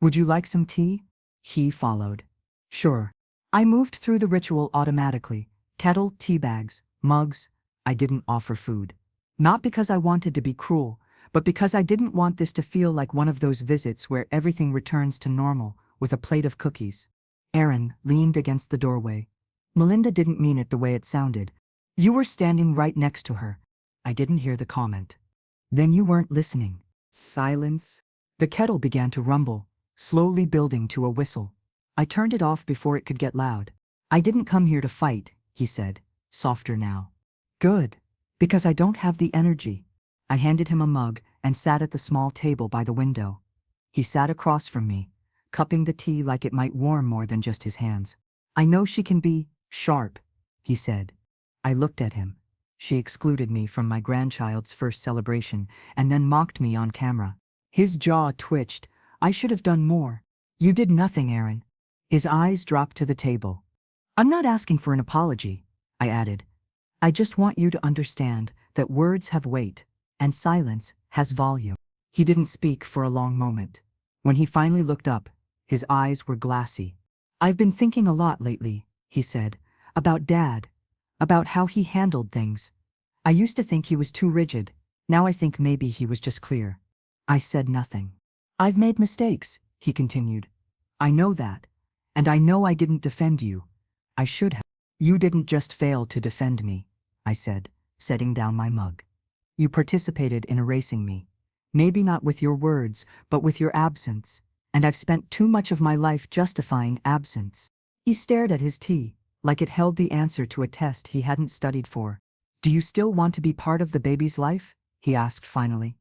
"Would you like some tea?" He followed. "Sure." I moved through the ritual automatically. Kettle, tea bags, mugs. I didn't offer food. Not because I wanted to be cruel, but because I didn't want this to feel like one of those visits where everything returns to normal with a plate of cookies. Aaron leaned against the doorway. "Melinda didn't mean it the way it sounded. You were standing right next to her." I didn't hear the comment. "Then you weren't listening." Silence. The kettle began to rumble, slowly building to a whistle. I turned it off before it could get loud. "I didn't come here to fight," he said, softer now. "Good. Because I don't have the energy." I handed him a mug and sat at the small table by the window. He sat across from me, cupping the tea like it might warm more than just his hands. "I know she can be sharp," he said. I looked at him. She excluded me from my grandchild's first celebration and then mocked me on camera. His jaw twitched. "I should have done more." "You did nothing, Aaron." His eyes dropped to the table. "I'm not asking for an apology," I added. "I just want you to understand that words have weight, and silence has volume." He didn't speak for a long moment. When he finally looked up, his eyes were glassy. "I've been thinking a lot lately," he said, "about Dad, about how he handled things. I used to think he was too rigid. Now I think maybe he was just clear." I said nothing. "I've made mistakes," he continued. "I know that. And I know I didn't defend you. I should have." "You didn't just fail to defend me," I said, setting down my mug. "You participated in erasing me. Maybe not with your words, but with your absence. And I've spent too much of my life justifying absence." He stared at his tea, like it held the answer to a test he hadn't studied for. Do you still want to be part of the baby's life? He asked finally.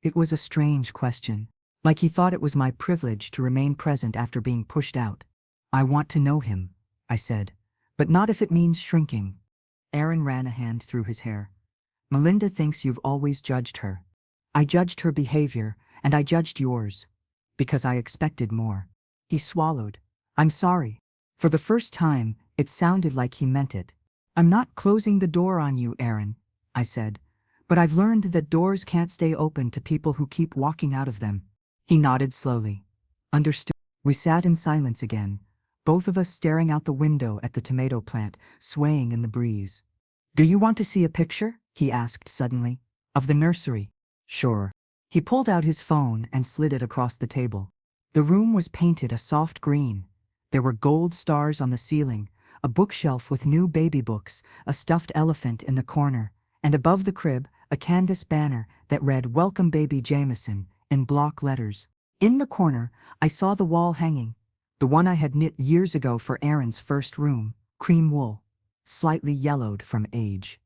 It was a strange question, like he thought it was my privilege to remain present after being pushed out. I want to know him, I said, but not if it means shrinking. Aaron ran a hand through his hair. Melinda thinks you've always judged her. I judged her behavior, and I judged yours. Because I expected more. He swallowed. I'm sorry. For the first time, it sounded like he meant it. I'm not closing the door on you, Aaron, I said. But I've learned that doors can't stay open to people who keep walking out of them. He nodded slowly. Understood. We sat in silence again, both of us staring out the window at the tomato plant, swaying in the breeze. Do you want to see a picture? He asked suddenly. Of the nursery. Sure. He pulled out his phone and slid it across the table. The room was painted a soft green. There were gold stars on the ceiling, a bookshelf with new baby books, a stuffed elephant in the corner, and above the crib, a canvas banner that read "Welcome Baby Jameson" in block letters. In the corner, I saw the wall hanging, the one I had knit years ago for Aaron's first room, cream wool, slightly yellowed from age.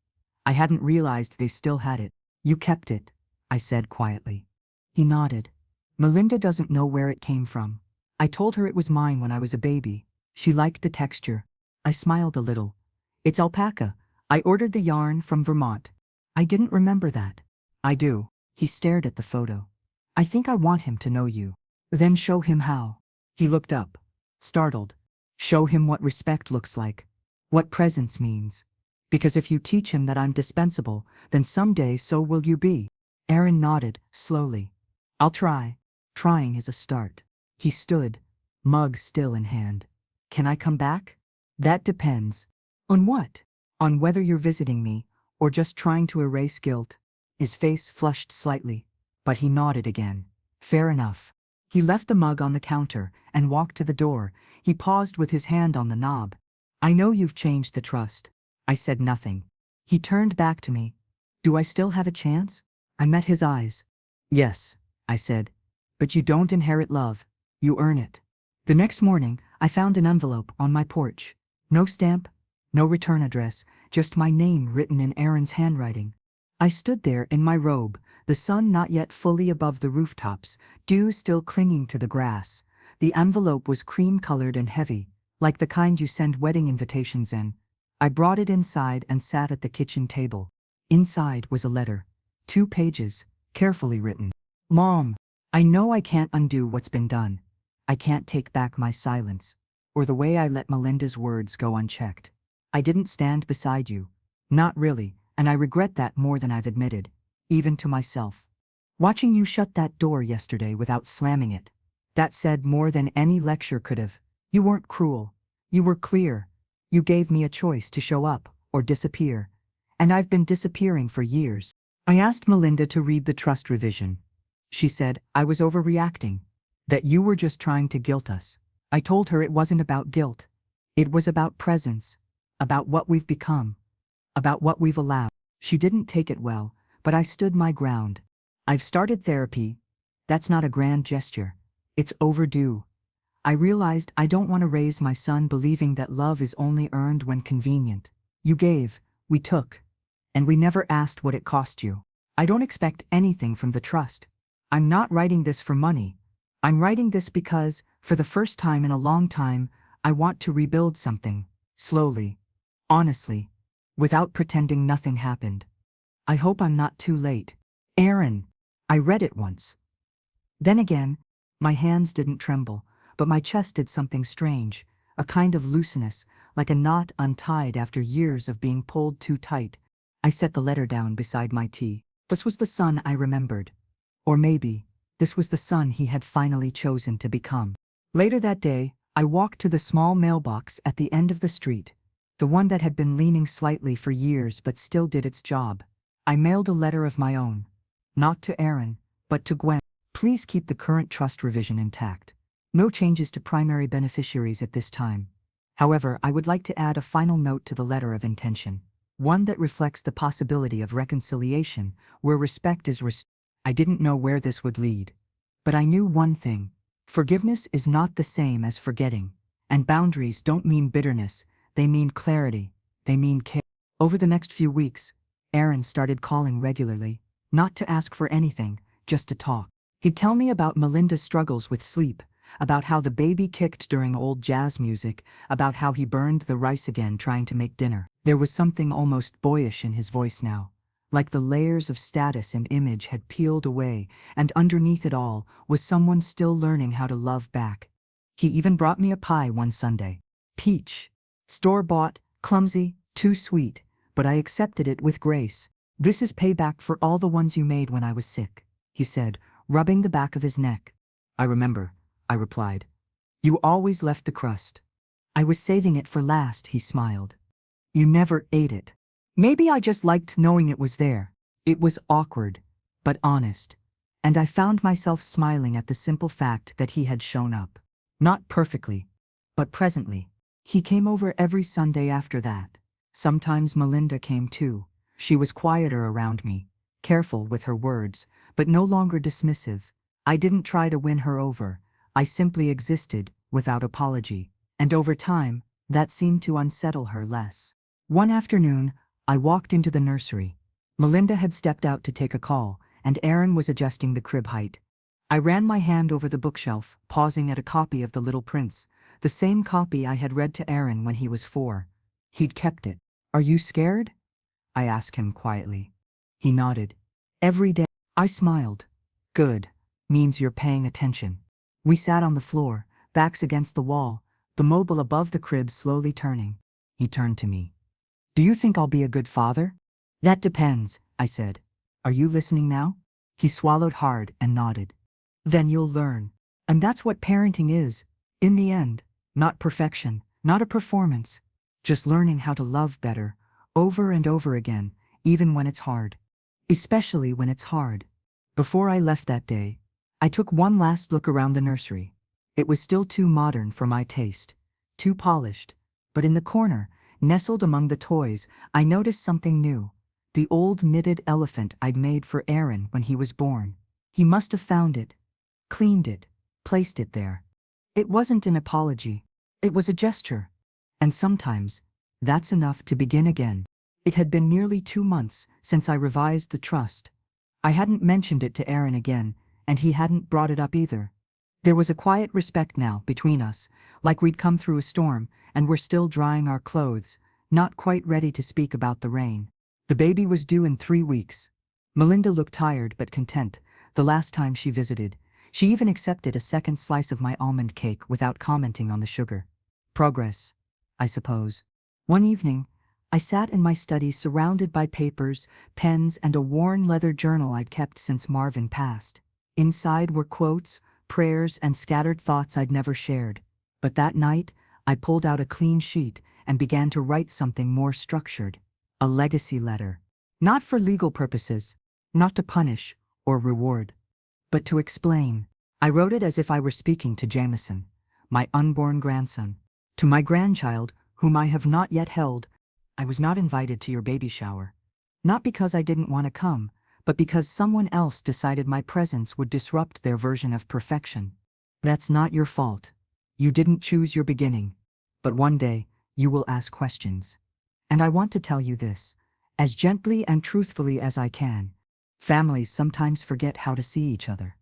I hadn't realized they still had it. You kept it, I said quietly. He nodded. Melinda doesn't know where it came from. I told her it was mine when I was a baby. She liked the texture. I smiled a little. It's alpaca. I ordered the yarn from Vermont. I didn't remember that. I do. He stared at the photo. I think I want him to know you. Then show him how. He looked up, startled. Show him what respect looks like. What presence means. Because if you teach him that I'm dispensable, then someday so will you be. Aaron nodded, slowly. I'll try. Trying is a start. He stood, mug still in hand. Can I come back? That depends. On what? On whether you're visiting me, or just trying to erase guilt. His face flushed slightly, but he nodded again. Fair enough. He left the mug on the counter and walked to the door. He paused with his hand on the knob. I know you've changed the trust. I said nothing. He turned back to me. Do I still have a chance? I met his eyes. Yes, I said. But you don't inherit love. You earn it. The next morning, I found an envelope on my porch. No stamp, no return address, just my name written in Aaron's handwriting. I stood there in my robe, the sun not yet fully above the rooftops, dew still clinging to the grass. The envelope was cream-colored and heavy, like the kind you send wedding invitations in. I brought it inside and sat at the kitchen table. Inside was a letter. 2 pages, carefully written. Mom, I know I can't undo what's been done. I can't take back my silence, or the way I let Melinda's words go unchecked. I didn't stand beside you. Not really, and I regret that more than I've admitted, even to myself. Watching you shut that door yesterday without slamming it, that said more than any lecture could have. You weren't cruel. You were clear. You gave me a choice to show up or disappear. And I've been disappearing for years. I asked Melinda to read the trust revision. She said I was overreacting, that you were just trying to guilt us. I told her it wasn't about guilt. It was about presence, about what we've become, about what we've allowed. She didn't take it well, but I stood my ground. I've started therapy. That's not a grand gesture. It's overdue. I realized I don't want to raise my son believing that love is only earned when convenient. You gave, we took, and we never asked what it cost you. I don't expect anything from the trust. I'm not writing this for money. I'm writing this because, for the first time in a long time, I want to rebuild something, slowly, honestly, without pretending nothing happened. I hope I'm not too late. Aaron, I read it once. Then again, my hands didn't tremble, but my chest did something strange, a kind of looseness, like a knot untied after years of being pulled too tight. I set the letter down beside my tea. This was the son I remembered. Or maybe, this was the son he had finally chosen to become. Later that day, I walked to the small mailbox at the end of the street, the one that had been leaning slightly for years but still did its job. I mailed a letter of my own. Not to Aaron, but to Gwen. Please keep the current trust revision intact. No changes to primary beneficiaries at this time. However, I would like to add a final note to the letter of intention, one that reflects the possibility of reconciliation, where respect is I didn't know where this would lead. But I knew one thing. Forgiveness is not the same as forgetting, And boundaries don't mean bitterness, they mean clarity, they mean care. Over the next few weeks, Aaron started calling regularly, not to ask for anything, just to talk. He'd tell me about Melinda's struggles with sleep, about how the baby kicked during old jazz music, about how he burned the rice again trying to make dinner. There was something almost boyish in his voice now, like the layers of status and image had peeled away, and underneath it all was someone still learning how to love back. He even brought me a pie one Sunday. Peach. Store-bought, clumsy, too sweet, but I accepted it with grace. "This is payback for all the ones you made when I was sick," he said, rubbing the back of his neck. "I remember," I replied. "You always left the crust." "I was saving it for last," he smiled. "You never ate it." Maybe I just liked knowing it was there. It was awkward, but honest. And I found myself smiling at the simple fact that he had shown up. Not perfectly, but presently. He came over every Sunday after that. Sometimes Melinda came too. She was quieter around me, careful with her words, but no longer dismissive. I didn't try to win her over. I simply existed, without apology. And over time, that seemed to unsettle her less. One afternoon, I walked into the nursery. Melinda had stepped out to take a call, and Aaron was adjusting the crib height. I ran my hand over the bookshelf, pausing at a copy of The Little Prince, the same copy I had read to Aaron when he was 4. He'd kept it. "Are you scared?" I asked him quietly. He nodded. "Every day." I smiled. "Good. Means you're paying attention." We sat on the floor, backs against the wall, the mobile above the crib slowly turning. He turned to me. "Do you think I'll be a good father?" "That depends," I said. "Are you listening now?" He swallowed hard and nodded. "Then you'll learn. And that's what parenting is, in the end. Not perfection, not a performance. Just learning how to love better, over and over again, even when it's hard. Especially when it's hard." Before I left that day, I took one last look around the nursery. It was still too modern for my taste, too polished. But in the corner, nestled among the toys, I noticed something new. The old knitted elephant I'd made for Aaron when he was born. He must have found it, cleaned it, placed it there. It wasn't an apology. It was a gesture. And sometimes, that's enough to begin again. It had been nearly 2 months since I revised the trust. I hadn't mentioned it to Aaron again, and he hadn't brought it up either. There was a quiet respect now between us, like we'd come through a storm, and were still drying our clothes, not quite ready to speak about the rain. The baby was due in 3 weeks. Melinda looked tired but content, the last time she visited. She even accepted a second slice of my almond cake without commenting on the sugar. Progress, I suppose. One evening, I sat in my study surrounded by papers, pens, and a worn leather journal I'd kept since Marvin passed. Inside were quotes, prayers, and scattered thoughts I'd never shared. But that night, I pulled out a clean sheet and began to write something more structured. A legacy letter. Not for legal purposes, not to punish or reward, but to explain. I wrote it as if I were speaking to Jameson, my unborn grandson. To my grandchild, whom I have not yet held, I was not invited to your baby shower. Not because I didn't want to come, but because someone else decided my presence would disrupt their version of perfection. That's not your fault. You didn't choose your beginning. But one day, you will ask questions. And I want to tell you this, as gently and truthfully as I can. Families sometimes forget how to see each other.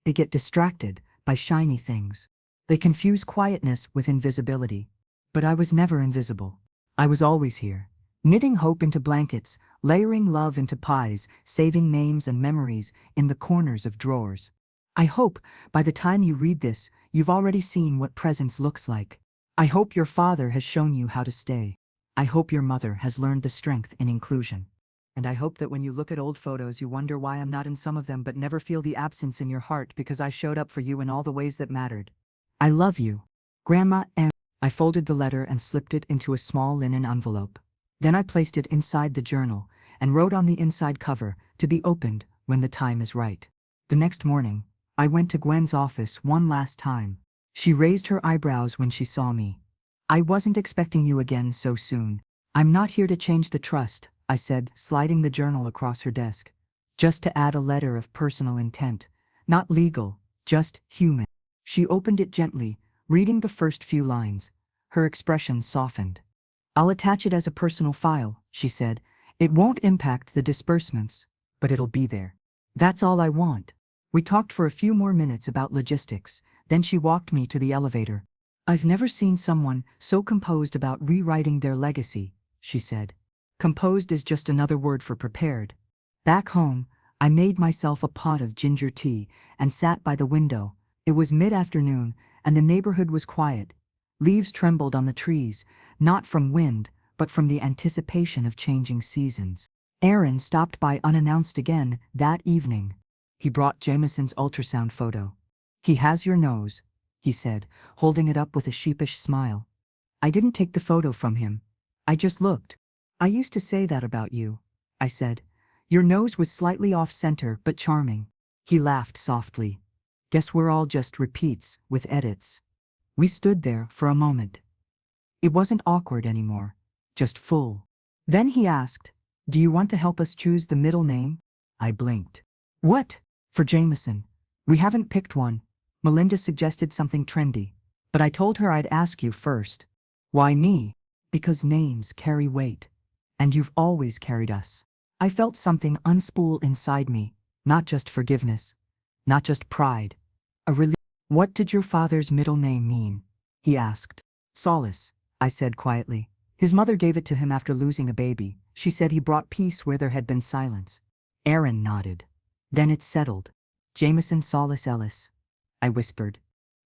They get distracted by shiny things. They confuse quietness with invisibility. But I was never invisible. I was always here, knitting hope into blankets, layering love into pies, saving names and memories in the corners of drawers. I hope, by the time you read this, you've already seen what presence looks like. I hope your father has shown you how to stay. I hope your mother has learned the strength in inclusion. And I hope that when you look at old photos you wonder why I'm not in some of them but never feel the absence in your heart because I showed up for you in all the ways that mattered. I love you, Grandma M. I folded the letter and slipped it into a small linen envelope. Then I placed it inside the journal and wrote on the inside cover, to be opened when the time is right. The next morning, I went to Gwen's office one last time. She raised her eyebrows when she saw me. I wasn't expecting you again so soon. I'm not here to change the trust, I said, sliding the journal across her desk. Just to add a letter of personal intent. Not legal, just human. She opened it gently, Reading the first few lines, her expression softened. "I'll attach it as a personal file," she said. "It won't impact the disbursements, but it'll be there. That's all I want." We talked for a few more minutes about logistics, then she walked me to the elevator. "I've never seen someone so composed about rewriting their legacy," she said. Composed is just another word for prepared. Back home, I made myself a pot of ginger tea and sat by the window. It was mid-afternoon, and the neighborhood was quiet. Leaves trembled on the trees, not from wind, but from the anticipation of changing seasons. Aaron stopped by unannounced again that evening. He brought Jameson's ultrasound photo. "He has your nose," he said, holding it up with a sheepish smile. "I didn't take the photo from him. I just looked." "I used to say that about you," I said. "Your nose was slightly off-center but charming." He laughed softly. "Guess we're all just repeats with edits." We stood there for a moment. It wasn't awkward anymore, just full. Then he asked, "Do you want to help us choose the middle name?" I blinked. "What? For Jameson? We haven't picked one." Melinda suggested something trendy, but I told her I'd ask you first. "Why me?" "Because names carry weight. And you've always carried us." I felt something unspool inside me, not just forgiveness, not just pride, a relief. "What did your father's middle name mean?" he asked. "Solace," I said quietly. "His mother gave it to him after losing a baby. She said he brought peace where there had been silence." Aaron nodded. "Then it settled. Jameson Solace Ellis," I whispered.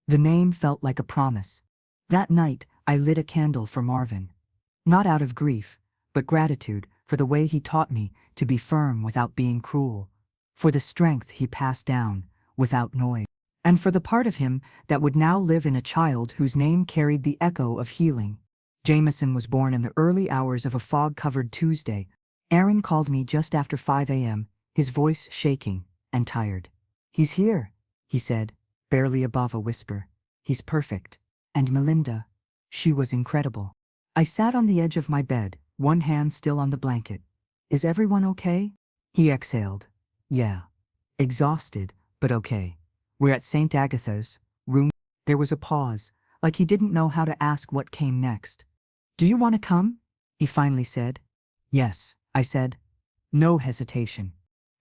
The name felt like a promise. That night, I lit a candle for Marvin. Not out of grief, but gratitude for the way he taught me to be firm without being cruel, for the strength he passed down without noise, and for the part of him that would now live in a child whose name carried the echo of healing. Jameson was born in the early hours of a fog-covered Tuesday. Aaron called me just after 5 a.m., his voice shaking and tired. "He's here," he said, barely above a whisper. "He's perfect." And Melinda, she was incredible. I sat on the edge of my bed, one hand still on the blanket. "Is everyone okay?" He exhaled. "Yeah. Exhausted, but okay. We're at St. Agatha's, room." There was a pause, like he didn't know how to ask what came next. "Do you want to come?" he finally said. "Yes," I said. No hesitation.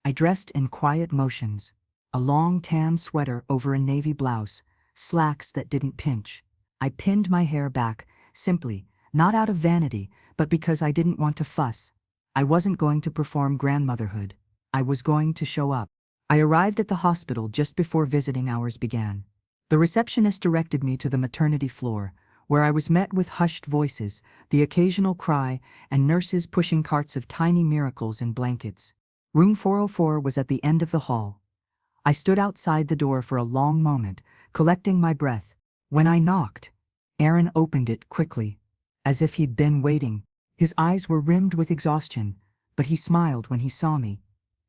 I dressed in quiet motions, a long tan sweater over a navy blouse, slacks that didn't pinch. I pinned my hair back, simply, not out of vanity, but because I didn't want to fuss. I wasn't going to perform grandmotherhood. I was going to show up. I arrived at the hospital just before visiting hours began. The receptionist directed me to the maternity floor, where I was met with hushed voices, the occasional cry, and nurses pushing carts of tiny miracles in blankets. Room 404 was at the end of the hall. I stood outside the door for a long moment, collecting my breath. When I knocked, Aaron opened it quickly, as if he'd been waiting. His eyes were rimmed with exhaustion, but he smiled when he saw me.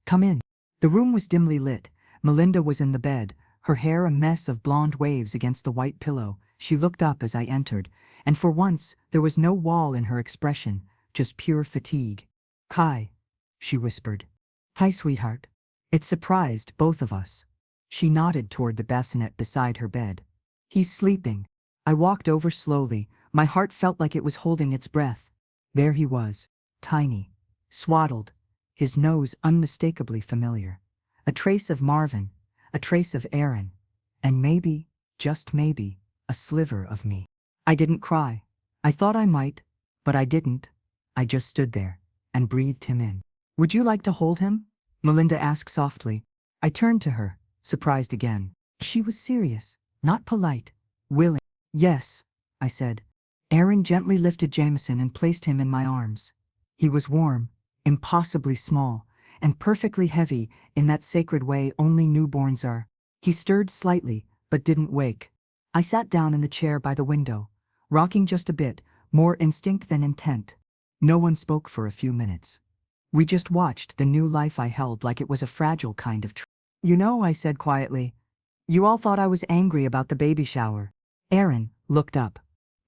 "Come in." The room was dimly lit. Melinda was in the bed, her hair a mess of blonde waves against the white pillow. She looked up as I entered, and for once there was no wall in her expression, just pure fatigue. "Hi," she whispered. "Hi, sweetheart." It surprised both of us. She nodded toward the bassinet beside her bed. "He's sleeping." I walked over slowly. My heart felt like it was holding its breath. There he was, tiny, swaddled, his nose unmistakably familiar. A trace of Marvin, a trace of Aaron, and maybe, just maybe, a sliver of me. I didn't cry. I thought I might, but I didn't. I just stood there and breathed him in. "Would you like to hold him?" Melinda asked softly. I turned to her, surprised again. She was serious, not polite, willing. "Yes," I said. Aaron gently lifted Jameson and placed him in my arms. He was warm, impossibly small, and perfectly heavy in that sacred way only newborns are. He stirred slightly, but didn't wake. I sat down in the chair by the window, rocking just a bit, more instinct than intent. No one spoke for a few minutes. We just watched the new life I held like it was a fragile kind of "You know," I said quietly, "you all thought I was angry about the baby shower." Aaron looked up.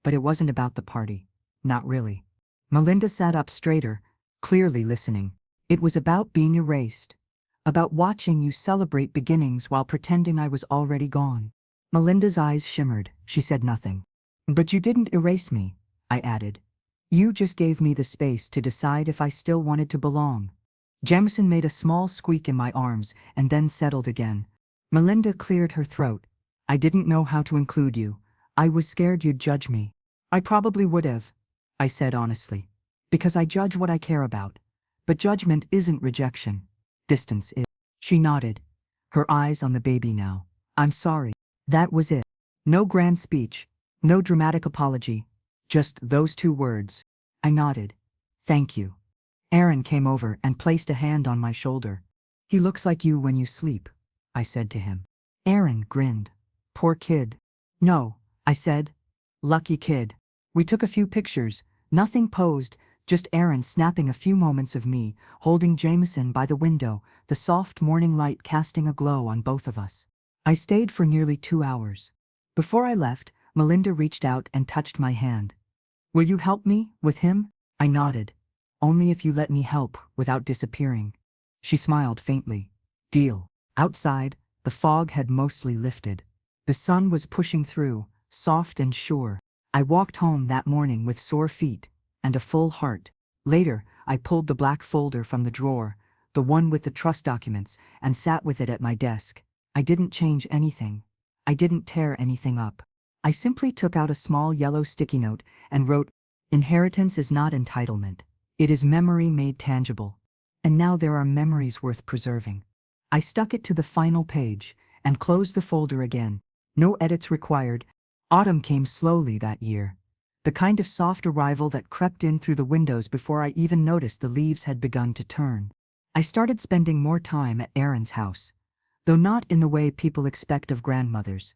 But it wasn't about the party. Not really. Melinda sat up straighter, clearly listening. "It was about being erased. About watching you celebrate beginnings while pretending I was already gone." Melinda's eyes shimmered. She said nothing. But you didn't erase me, I added. You just gave me the space to decide if I still wanted to belong. Jameson made a small squeak in my arms and then settled again. Melinda cleared her throat. I didn't know how to include you. I was scared you'd judge me. I probably would have, I said honestly. Because I judge what I care about. But judgment isn't rejection. Distance is. She nodded, her eyes on the baby now. I'm sorry. That was it. No grand speech, no dramatic apology, just those two words. I nodded. Thank you. Aaron came over and placed a hand on my shoulder. He looks like you when you sleep, I said to him. Aaron grinned. Poor kid. No, I said. Lucky kid. We took a few pictures, nothing posed, just Aaron snapping a few moments of me, holding Jameson by the window, the soft morning light casting a glow on both of us. I stayed for nearly 2 hours. Before I left, Melinda reached out and touched my hand. Will you help me with him? I nodded. Only if you let me help without disappearing. She smiled faintly. Deal. Outside, the fog had mostly lifted. The sun was pushing through, soft and sure. I walked home that morning with sore feet and a full heart. Later, I pulled the black folder from the drawer, the one with the trust documents, and sat with it at my desk. I didn't change anything. I didn't tear anything up. I simply took out a small yellow sticky note and wrote, Inheritance is not entitlement. It is memory made tangible. And now there are memories worth preserving. I stuck it to the final page and closed the folder again. No edits required. Autumn came slowly that year. The kind of soft arrival that crept in through the windows before I even noticed the leaves had begun to turn. I started spending more time at Aaron's house, though not in the way people expect of grandmothers.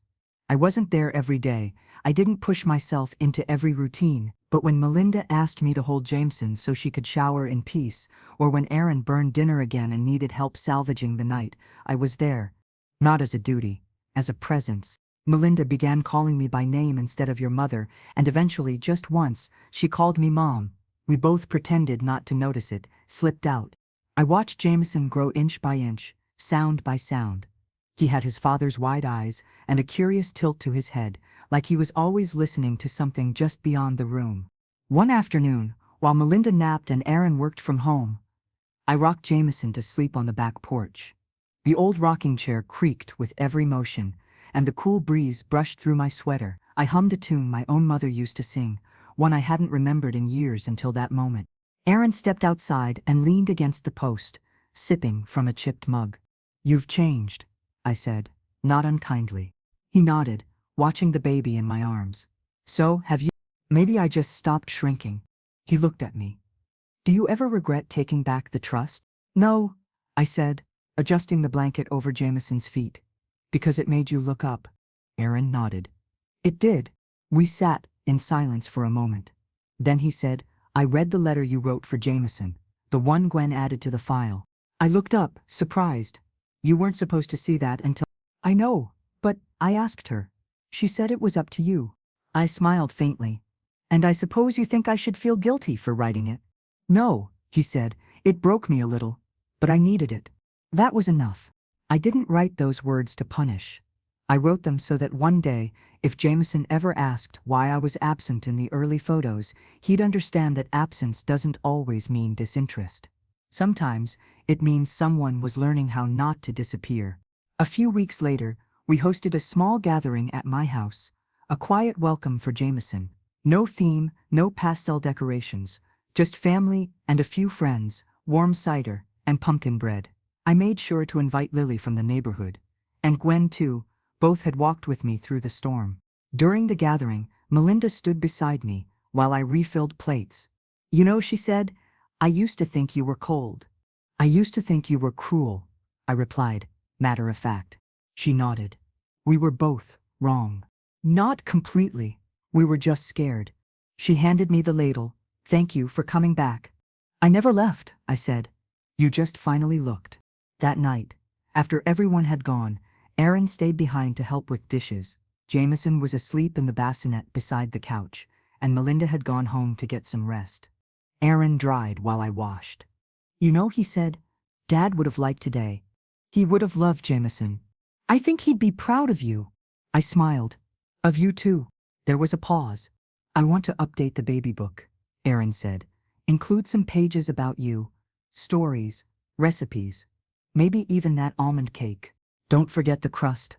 I wasn't there every day. I didn't push myself into every routine, but when Melinda asked me to hold Jameson so she could shower in peace, or when Aaron burned dinner again and needed help salvaging the night, I was there. Not as a duty, as a presence. Melinda began calling me by name instead of your mother, and eventually, just once, she called me Mom. We both pretended not to notice it, slipped out. I watched Jameson grow inch by inch, sound by sound. He had his father's wide eyes and a curious tilt to his head, like he was always listening to something just beyond the room. One afternoon, while Melinda napped and Aaron worked from home, I rocked Jameson to sleep on the back porch. The old rocking chair creaked with every motion, and the cool breeze brushed through my sweater. I hummed a tune my own mother used to sing, one I hadn't remembered in years until that moment. Aaron stepped outside and leaned against the post, sipping from a chipped mug. You've changed, I said, not unkindly. He nodded, watching the baby in my arms. So, have you? Maybe I just stopped shrinking. He looked at me. Do you ever regret taking back the trust? No, I said, adjusting the blanket over Jameson's feet. Because it made you look up. Aaron nodded. It did. We sat in silence for a moment. Then he said, I read the letter you wrote for Jameson, the one Gwen added to the file. I looked up, surprised. You weren't supposed to see that until… I know, but I asked her. She said it was up to you. I smiled faintly. And I suppose you think I should feel guilty for writing it? No, he said. It broke me a little, but I needed it. That was enough. I didn't write those words to punish. I wrote them so that one day, if Jameson ever asked why I was absent in the early photos, he'd understand that absence doesn't always mean disinterest. Sometimes, it means someone was learning how not to disappear. A few weeks later, we hosted a small gathering at my house, a quiet welcome for Jameson. No theme, no pastel decorations, just family and a few friends, warm cider, and pumpkin bread. I made sure to invite Lily from the neighborhood, and Gwen too. Both had walked with me through the storm. During the gathering, Melinda stood beside me while I refilled plates. You know, she said, I used to think you were cold. I used to think you were cruel, I replied, matter of fact. She nodded. We were both wrong. Not completely. We were just scared. She handed me the ladle. Thank you for coming back. I never left, I said. You just finally looked. That night, after everyone had gone, Aaron stayed behind to help with dishes. Jameson was asleep in the bassinet beside the couch, and Melinda had gone home to get some rest. Aaron dried while I washed. You know, he said, Dad would have liked today. He would have loved Jameson. I think he'd be proud of you. I smiled. Of you too. There was a pause. I want to update the baby book, Aaron said. Include some pages about you, stories, recipes, maybe even that almond cake. Don't forget the crust,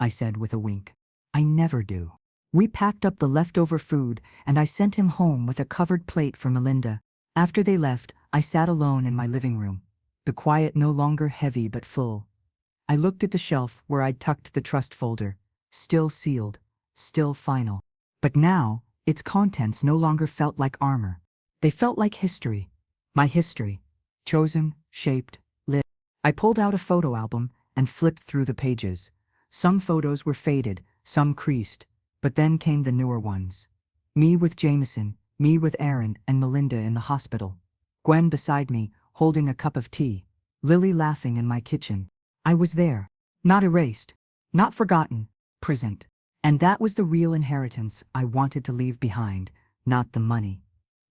I said with a wink. I never do. We packed up the leftover food and I sent him home with a covered plate for Melinda. After they left, I sat alone in my living room, the quiet no longer heavy but full. I looked at the shelf where I'd tucked the trust folder, still sealed, still final. But now, its contents no longer felt like armor. They felt like history. My history. Chosen, shaped, lit. I pulled out a photo album and flipped through the pages. Some photos were faded, some creased, but then came the newer ones. Me with Jameson, me with Aaron and Melinda in the hospital. Gwen beside me, holding a cup of tea. Lily laughing in my kitchen. I was there. Not erased. Not forgotten. Present. And that was the real inheritance I wanted to leave behind, not the money.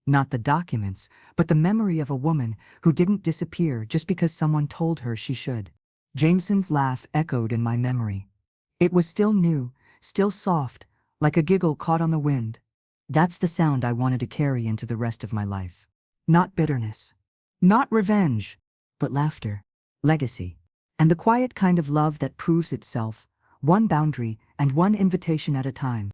Not the documents, but the memory of a woman who didn't disappear just because someone told her she should. Jameson's laugh echoed in my memory. It was still new, still soft, like a giggle caught on the wind. That's the sound I wanted to carry into the rest of my life. Not bitterness. Not revenge. But laughter. Legacy. And the quiet kind of love that proves itself, one boundary and one invitation at a time.